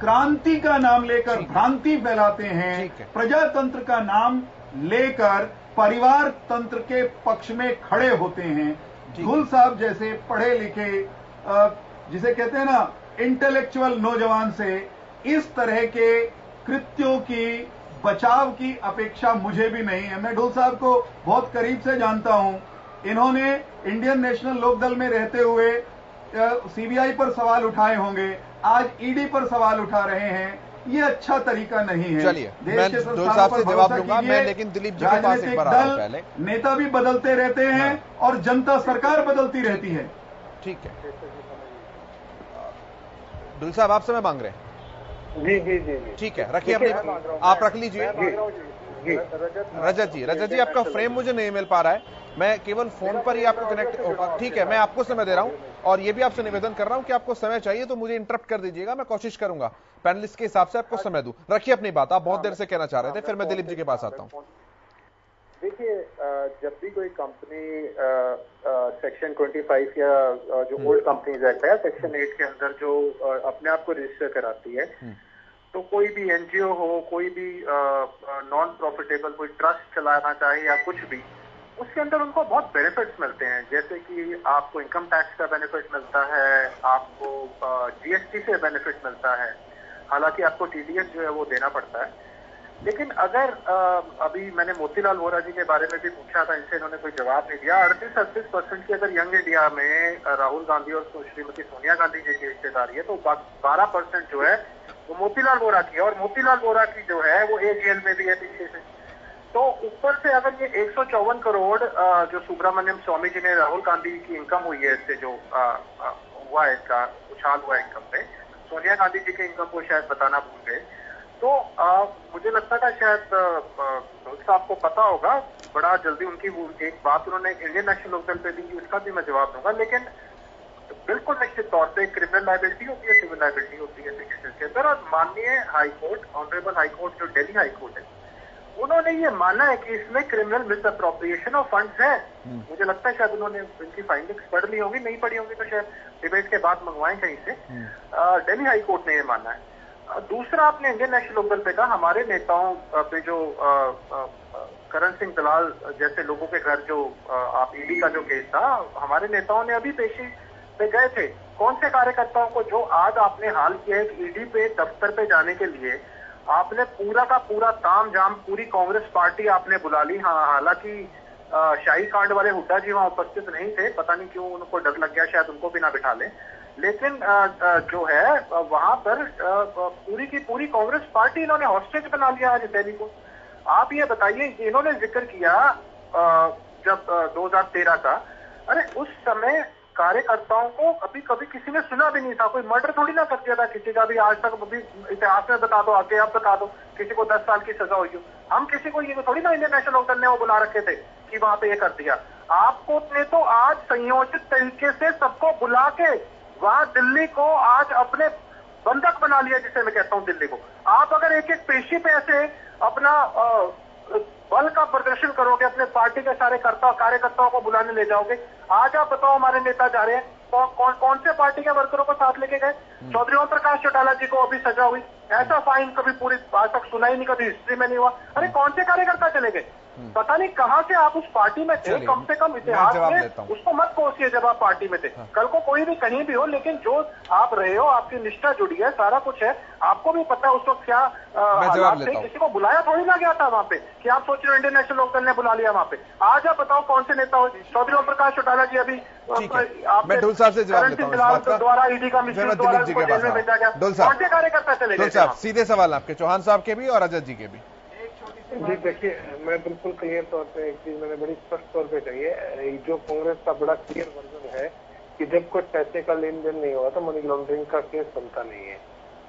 क्रांति का नाम लेकर भ्रांति फैलाते हैं, प्रजातंत्र का नाम लेकर परिवार तंत्र के पक्ष में खड़े होते हैं। ढुल साहब जैसे पढ़े लिखे, जिसे कहते हैं ना इंटेलेक्चुअल नौजवान से इस तरह के कृत्यों की, बचाव की अपेक्षा मुझे भी नहीं है। मैं ढुल साहब को बहुत करीब से जानता हूं। इन्होंने इंडियन नेशनल लोकदल में रहते हुए सीबीआई पर सवाल उठाए होंगे, आज ईडी पर सवाल उठा रहे हैं। ये अच्छा तरीका नहीं है। चलिए, मैं डोल साहब से जवाब दूंगा मैं, लेकिन दिलीप जी के पास एक बार आ रहा हूं। पहले नेता भी बदलते रहते हैं और जनता सरकार बदलती रहती है। ठीक है, डोल साहब आप समय मांग रहे हैं? जी। ठीक है, रखिए अपने, आप रख लीजिए। रजत जी आपका फ्रेम मुझे नहीं मिल पा रहा है, मैं केवल फोन पर ही आपको कनेक्ट होगा। ठीक है, मैं आपको समय दे रहा हूं और ये भी आपसे निवेदन कर रहा हूं कि आपको समय चाहिए तो मुझे इंटरप्ट कर दीजिएगा, मैं कोशिश करूंगा पैनलिस्ट के हिसाब से आपको समय दूं। रखिए अपनी बात, आप बहुत देर से कहना चाह रहे थे, फिर मैं दिलीप जी के पास आता हूं। देखिए, जब भी कोई कंपनी सेक्शन 25 या जो ओल्ड कंपनीज एक्ट है सेक्शन 8 के अंदर जो अपने आप को रजिस्टर कराती है, तो कोई भी एनजीओ हो, कोई भी नॉन प्रॉफिटेबल कोई ट्रस्ट चलाना चाहे या कुछ भी, उसके अंदर उनको बहुत बेनिफिट्स मिलते हैं। जैसे कि आपको इनकम टैक्स का बेनिफिट मिलता है, आपको जीएसटी से बेनिफिट मिलता है, हालांकि आपको टीडीएस जो है वो देना पड़ता है। लेकिन अगर अभी मैंने मोतीलाल वोरा जी के बारे में भी पूछा था, इनसे इन्होंने कोई जवाब नहीं दिया। 38% की अगर यंग इंडिया में राहुल गांधी और श्रीमती सोनिया गांधी जी की हिस्सेदारी है, तो 12% जो है वो मोतीलाल वोरा की है, और मोतीलाल वोरा की जो है वो एजीएल में भी है पीछे से। तो ऊपर से अगर ये 154 करोड़ जो सुब्रमण्यम स्वामी जी ने राहुल गांधी की इनकम हुई है, इससे जो हुआ है, इसका उछाल हुआ है इनकम पे, सोनिया गांधी जी के इनकम को शायद बताना भूल गए। तो मुझे लगता था शायद आपको पता होगा, बड़ा जल्दी उनकी एक बात उन्होंने इंडियन नेशनल लोकदल पे दी, उसका भी मैं जवाब दूंगा। लेकिन बिल्कुल निश्चित तौर पे क्रिमिनल लायबिलिटी होती है, सिविल लायबिलिटी होती है ऐसे केसेस के अंदर। और माननीय हाईकोर्ट, ऑनरेबल हाईकोर्ट जो दिल्ली हाईकोर्ट है, उन्होंने ये माना है कि इसमें criminal miss appropriation of funds है। मुझे लगता है शायद उन्होंने इनकी फाइंडिंग्स पढ़ ली होंगी, नहीं पढ़ी होंगी तो शायद डिबेट के बाद मंगवाएं कहीं से। दिल्ली हाईकोर्ट ने ये माना है। दूसरा, आपने इंडियन नेशनल लोकदल पे कहा, हमारे नेताओं पे जो करण सिंह दलाल जैसे लोगों के घर जो आप ईडी का जो केस था, हमारे नेताओं ने अभी पेशी पे गए थे। कौन से कार्यकर्ताओं को जो आज आपने हाल किया है ईडी पे दफ्तर पे जाने के लिए, आपने पूरा का पूरा ताम झाम, पूरी कांग्रेस पार्टी आपने बुला ली। हाँ, हालांकि शाही कांड वाले हुड्डा जी वहां उपस्थित नहीं थे, पता नहीं क्यों उनको डर लग गया, शायद उनको भी ना बिठा लें। लेकिन जो है वहां पर पूरी की पूरी कांग्रेस पार्टी इन्होंने हॉस्टेज बना लिया आज दिल्ली को। आप ये बताइए, इन्होंने जिक्र किया जब 2013 का, अरे उस समय कार्यकर्ताओं को अभी कभी किसी ने सुना भी नहीं था, कोई मर्डर थोड़ी ना कर दिया था किसी का भी आज तक। अभी इतिहास में बता दो, आगे आप बता दो किसी को 10 साल की सजा हुई हो। हम किसी को ये थोड़ी ना इंडियन नेशनल लोकदल ने वो बुला रखे थे कि वहां पे ये कर दिया। आपको ने तो आज संयोजित तरीके से सबको बुला के वहां दिल्ली को आज अपने बंधक बना लिया, जिसे मैं कहता हूं दिल्ली को। आप अगर एक एक पेशी पे ऐसे अपना बल का प्रदर्शन करोगे, अपने पार्टी के सारे कार्यकर्ताओं को बुलाने ले जाओगे। आज आप बताओ, हमारे नेता जा रहे हैं, कौन से पार्टी के वर्करों को साथ लेके गए? चौधरी ओम प्रकाश चौटाला जी को अभी सजा हुई, ऐसा फाइन कभी पूरी आज तक सुना ही नहीं, कभी हिस्ट्री में नहीं हुआ। अरे कौन से कार्यकर्ता चले गए? पता नहीं कहां से आप उस पार्टी में थे। कम से कम इतिहास में उसको मत कोसिए जब आप पार्टी में थे। कल को कोई भी कहीं भी हो, लेकिन जो आप रहे हो, आपकी निष्ठा जुड़ी है, सारा कुछ है, आपको भी पता है उस वक्त क्या हालात थे। किसी को बुलाया थोड़ी ना गया था वहां पे कि आप सोच रहे हो इंडियन नेशनल लोकदल ने बुला लिया वहां पे। आज आप बताओ कौन से नेता हो? चौधरी ओम प्रकाश चौटाला जी अभी मैं डोल साहब से जवाब लेता हूं इस बात का। द्वारा ईडी का मिशन द्वारा जेल में भेजा गया। कौन से कार्यकर्ता चले गए? सीधे सवाल आपके, चौहान साहब के भी और रजत जी के भी। जी देखिए, मैं बिल्कुल क्लियर तौर पे एक चीज मैंने बड़ी स्पष्ट तौर पे कही है। जो कांग्रेस का बड़ा क्लियर वर्जन है कि जब कोई पैसे का लेन देन नहीं हुआ तो मनी लॉन्ड्रिंग का केस बनता नहीं है,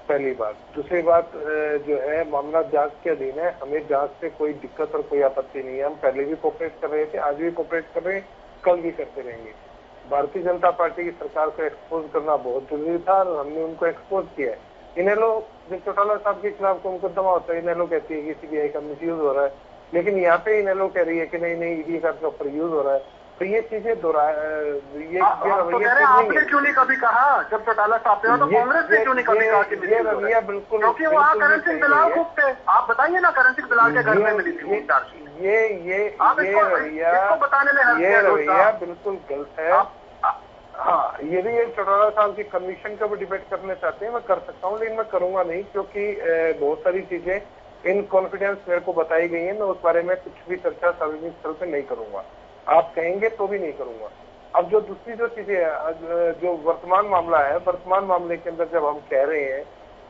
पहली बात। दूसरी बात जो है, मामला जांच के अधीन है, हमें जांच से कोई दिक्कत और कोई आपत्ति नहीं है। हम पहले भी कोऑपरेट कर रहे थे, आज भी कोऑपरेट कर रहे हैं, कल भी करते रहेंगे। भारतीय जनता पार्टी की सरकार को एक्सपोज करना बहुत जरूरी था और हमने उनको एक्सपोज किया है। इन्हें लोग, जब चौटाला साहब के खिलाफ कोई मुकदमा होता है, इन्हें लोग कहती है कि सीबीआई का मिसयूज हो रहा है, लेकिन यहाँ पे इन्हें लोग कह रही है कि नहीं ईडी का प्रॉपर यूज हो रहा है। तो ये चीजें आपने क्यों नहीं कभी कहा जब चौटाला साहब ने, तो कांग्रेस ने क्यों नहीं कभी कहा कि ये रवैया बिल्कुल, क्योंकि वहाँ करण सिंह दलाल खूब थे। आप बताइए ना, करण सिंह दलाल के घर में मिली थी ये रवैया बिल्कुल गलत है। हाँ, यदि ये चौटाला साहब की कमीशन का भी डिबेट करना चाहते हैं, मैं कर सकता हूँ, लेकिन मैं करूंगा नहीं, क्योंकि बहुत सारी चीजें इन कॉन्फिडेंस मेरे को बताई गई है। मैं उस बारे में कुछ भी चर्चा सार्वजनिक स्थल पे नहीं करूंगा। आप कहेंगे तो भी नहीं करूंगा। अब जो दूसरी जो चीजें है, जो वर्तमान मामला है, वर्तमान मामले के अंदर जब हम कह रहे हैं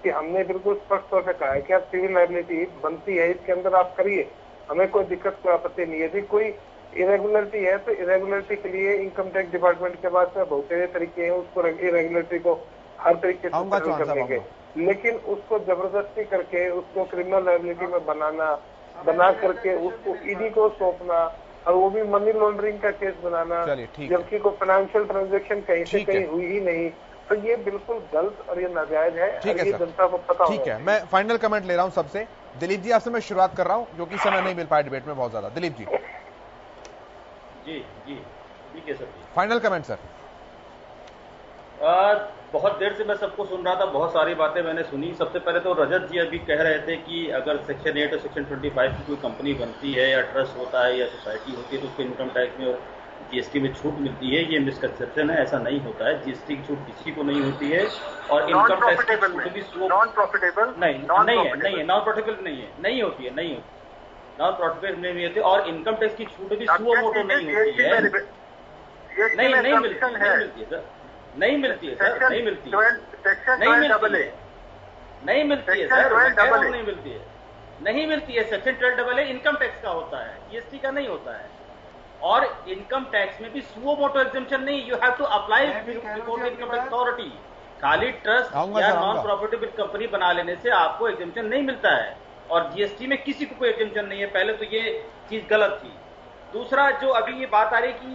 कि हमने बिल्कुल स्पष्ट तौर पे कहा है कि आप सिविल लायबिलिटी बनती है, इसके अंदर आप करिए, हमें कोई दिक्कत कोई आपत्ति नहीं है। यदि कोई इरेगुलरिटी है तो इरेगुलरिटी के लिए इनकम टैक्स डिपार्टमेंट के पास में बहुत सारे तरीके हैं उसको इरेगुलरिटी को हर तरीके से करने के, लेकिन उसको जबरदस्ती करके उसको क्रिमिनल लायबिलिटी में बना करके उसको ईडी को सौंपना और वो भी मनी लॉन्ड्रिंग का केस बनाना, जबकि कोई फाइनेंशियल ट्रांजैक्शन कहीं से कहीं हुई ही नहीं, तो ये बिल्कुल गलत और ये नाजायज है। ठीक है, जनता को पता ठीक है। मैं फाइनल कमेंट ले रहा हूं सबसे। दिलीप जी, आपसे मैं शुरुआत कर रहा हूं क्योंकि समय नहीं मिल पाया डिबेट में बहुत ज्यादा। दिलीप जी। जी ठीक है सर। Final comment sir. बहुत देर से मैं सबको सुन रहा था, बहुत सारी बातें मैंने सुनी। सबसे पहले तो रजत जी अभी कह रहे थे कि अगर सेक्शन 8 और सेक्शन 25 की कोई कंपनी बनती है या ट्रस्ट होता है या सोसाइटी होती है तो उसको इनकम टैक्स में और जीएसटी में छूट मिलती है। ये मिसकंसेप्शन है, ऐसा नहीं होता है। जीएसटी की छूट किसी को नहीं होती है और इनकम टैक्स की छूट भी नॉन प्रॉफिटेबल नहीं है, नॉन प्रॉफिटेबल नहीं होती है, नॉन प्रॉफिटेबल नहीं होती। और इनकम टैक्स की छूट भी सुओ मोटो नहीं होती है, नहीं मिलती है सर, नहीं मिलती है सर, नहीं मिलती है सर, नहीं मिलती है। सेक्शन 12AA इनकम टैक्स का होता है, जीएसटी का नहीं होता है। और इनकम टैक्स में भी सुओ मोटो एग्जेम्पशन नहीं, you have to apply before the income tax authority. खाली ट्रस्ट या नॉन प्रॉफिटेबल कंपनी बना लेने से आपको एग्जेम्पशन नहीं मिलता है और जीएसटी में किसी को कोई एग्जेम्पशन नहीं है। पहले तो ये चीज गलत थी। दूसरा, जो अभी ये बात आ रही कि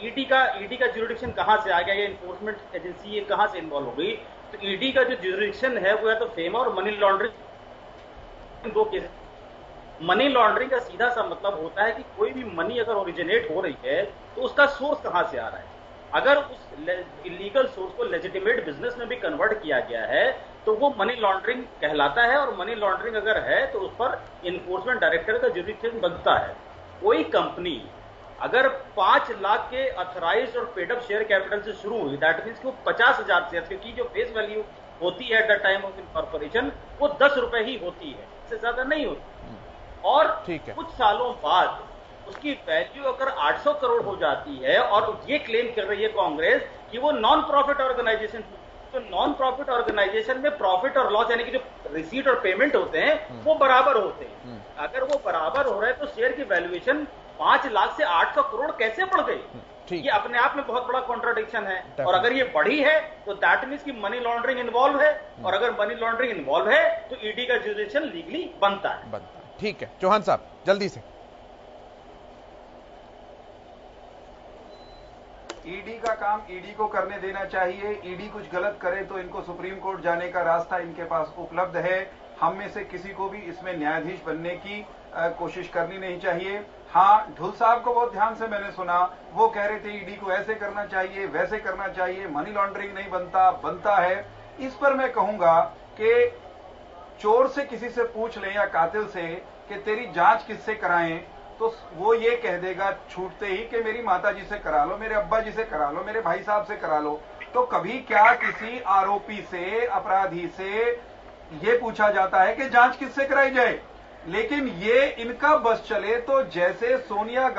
ईडी का ज्यूरिडिक्शन कहां से आ गया, ये एनफोर्समेंट एजेंसी ये कहां से इन्वॉल्व हो गई, तो ईडी का जो ज्यूरिडिक्शन है वो है तो फेमा और मनी लॉन्ड्रिंग, दो केस। मनी लॉन्ड्रिंग का सीधा सा मतलब होता है कि कोई भी मनी अगर ओरिजिनेट हो रही है तो उसका सोर्स कहां से आ रहा है। अगर उस इलीगल सोर्स को लेजिटिमेट बिजनेस में भी कन्वर्ट किया गया है तो वो मनी लॉन्ड्रिंग कहलाता है और मनी लॉन्ड्रिंग अगर है तो उस पर इन्फोर्समेंट डायरेक्टर का ज्यूरिडिक्शन बनता है। कोई कंपनी अगर 5 लाख के अथराइज्ड और पेड अप शेयर कैपिटल से शुरू हुई, दैट मीन्स कि वो 50,000 शेयर, क्योंकि जो फेस वैल्यू होती है at the time of incorporation वो 10 रुपए ही होती है, इससे ज्यादा नहीं होती। और कुछ सालों बाद उसकी वैल्यू अगर 800 करोड़ हो जाती है और ये क्लेम कर रही है कांग्रेस कि वो नॉन प्रॉफिट ऑर्गेनाइजेशन, तो नॉन प्रॉफिट ऑर्गेनाइजेशन में प्रॉफिट और लॉस यानी कि जो रिसीट और पेमेंट होते हैं वो बराबर होते हैं। अगर वो बराबर हो रहे हैं तो शेयर की वैल्यूएशन 5 लाख से 800 करोड़ कैसे बढ़ गई? ये अपने आप में बहुत बड़ा कॉन्ट्राडिक्शन है। और अगर ये बढ़ी है तो दैट मीन्स कि मनी लॉन्ड्रिंग इन्वॉल्व है, और अगर मनी लॉन्ड्रिंग इन्वॉल्व है तो ईडी का ज्यूरिडिक्शन लीगली बनता है। ठीक है, चौहान साहब जल्दी से। ईडी का काम ईडी को करने देना चाहिए। ईडी कुछ गलत करे तो इनको सुप्रीम कोर्ट जाने का रास्ता इनके पास उपलब्ध है। हम में से किसी को भी इसमें न्यायाधीश बनने की कोशिश करनी नहीं चाहिए। हाँ, ढुल साहब को बहुत ध्यान से मैंने सुना, वो कह रहे थे ईडी को ऐसे करना चाहिए, वैसे करना चाहिए, मनी लॉन्ड्रिंग नहीं बनता है। इस पर मैं कहूंगा कि चोर से किसी से पूछ लें या कातिल से कि तेरी जांच किससे कराएं, तो वो ये कह देगा छूटते ही कि मेरी माता जी से करा लो, मेरे अब्बा जी से करा लो, मेरे भाई साहब से करा लो। तो कभी क्या किसी आरोपी से, अपराधी से ये पूछा जाता है कि जांच किससे कराई जाए? लेकिन ये इनका बस चले तो जैसे सोनिया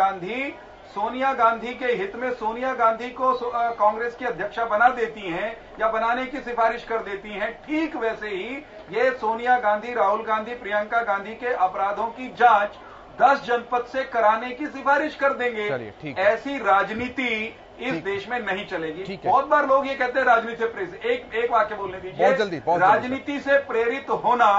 गांधी के हित में सोनिया गांधी को कांग्रेस की अध्यक्षा बना देती हैं या बनाने की सिफारिश कर देती हैं, ठीक वैसे ही ये सोनिया गांधी, राहुल गांधी, प्रियंका गांधी के अपराधों की जांच 10 जनपद से कराने की सिफारिश कर देंगे। ऐसी राजनीति इस देश में नहीं चलेगी। बहुत बार लोग ये कहते हैं राजनीति से प्रेरित, एक वाक्य बोलने दीजिए। राजनीति से प्रेरित होना,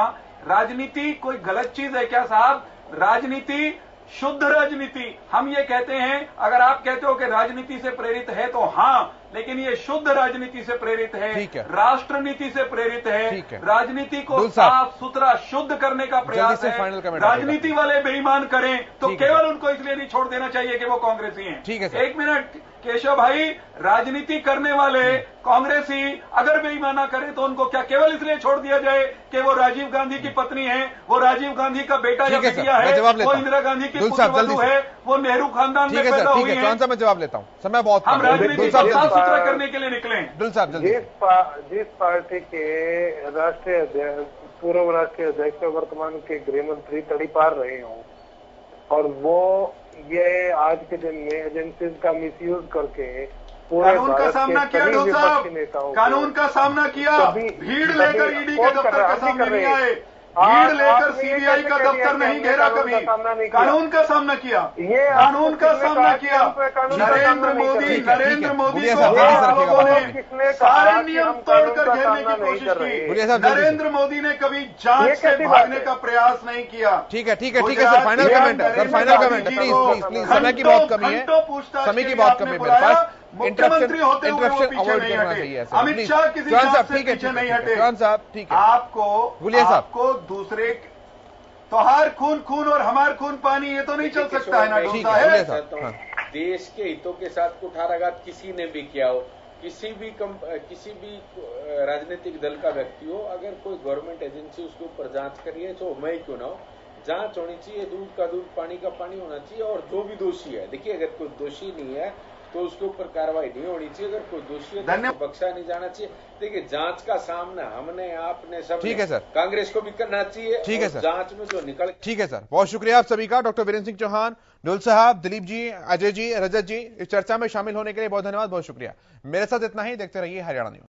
राजनीति कोई गलत चीज है क्या साहब? राजनीति शुद्ध राजनीति, हम ये कहते हैं। अगर आप कहते हो कि राजनीति से प्रेरित है तो हाँ, लेकिन ये शुद्ध राजनीति से प्रेरित है, राष्ट्र नीति से प्रेरित है, राजनीति को साफ सुथरा शुद्ध करने का प्रयास है। राजनीति वाले बेईमान करें तो केवल उनको इसलिए नहीं छोड़ देना चाहिए कि वो कांग्रेसी हैं। एक मिनट केशव भाई, राजनीति करने वाले कांग्रेसी अगर बेईमाना करें तो उनको क्या केवल इसलिए छोड़ दिया जाए कि वो राजीव गांधी की पत्नी है, वो राजीव गांधी का बेटा या बेटिया है, वो इंदिरा गांधी की पुत्रवधू है, वो नेहरू खानदान में पैदा हुई है? मैं जवाब लेता हूँ, समय बहुत हम राजनीति को साफ सुथरा करने के लिए निकले। जिस पार्टी के राष्ट्रीय अध्यक्ष, पूर्व राष्ट्रीय अध्यक्ष, वर्तमान के गृह मंत्री तड़ीपार रहे हों और वो ये आज के दिन में एजेंसीज का मिसयूज करके पूरे कानून का सामना किया ढोल साहब, कानून का सामना किया, भीड़ लेकर ईडी के दफ्तर के सामने नहीं आए, भीड़ लेकर सीबीआई का दफ्तर नहीं घेरा कभी, कानून का सामना किया, कानून का सामना किया। नरेंद्र मोदी को सारे नियम तोड़कर घेरने की कोशिश की। नरेंद्र मोदी ने कभी जांच से भागने का प्रयास नहीं किया। ठीक है सर, फाइनल कमेंट है सर, फाइनल कमेंट है, प्लीज समय की बहुत कमी है, समय की बहुत कमी है मेरे पास। मुख्यमंत्री होते हुए वो पीछे अवॉइड नहीं करना हटे, चाहिए। अमित शाह किसी जांच से पीछे नहीं हटे। साहब ठीक है, आपको दूसरे तोहार खून और हमार खून पानी, ये तो नहीं चल सकता है ना ढोल साहब। देश के हितों के साथ कुठाराघात किसी ने भी किया हो, किसी भी राजनीतिक दल का व्यक्ति हो, अगर कोई गवर्नमेंट एजेंसी उसके ऊपर जांच करी है तो मैं क्यों ना हो, जांच होनी चाहिए, दूध का दूध पानी का पानी होना चाहिए। और जो भी दोषी है, देखिए अगर कोई दोषी नहीं है तो उसके ऊपर कार्रवाई नहीं होनी चाहिए, अगर कोई दोषी है तो बख्शा नहीं जाना चाहिए। देखिए जांच का सामना हमने आपने सब, ठीक है सर, कांग्रेस को भी करना चाहिए। ठीक है सर, जांच में जो निकल, ठीक है सर, बहुत शुक्रिया आप सभी का। डॉक्टर वीरेंद्र सिंह चौहान, ढोल साहब, दिलीप जी, अजय जी, रजत जी, इस चर्चा में शामिल होने के लिए बहुत धन्यवाद, बहुत शुक्रिया। मेरे साथ इतना ही, देखते रहिए हरियाणा न्यूज।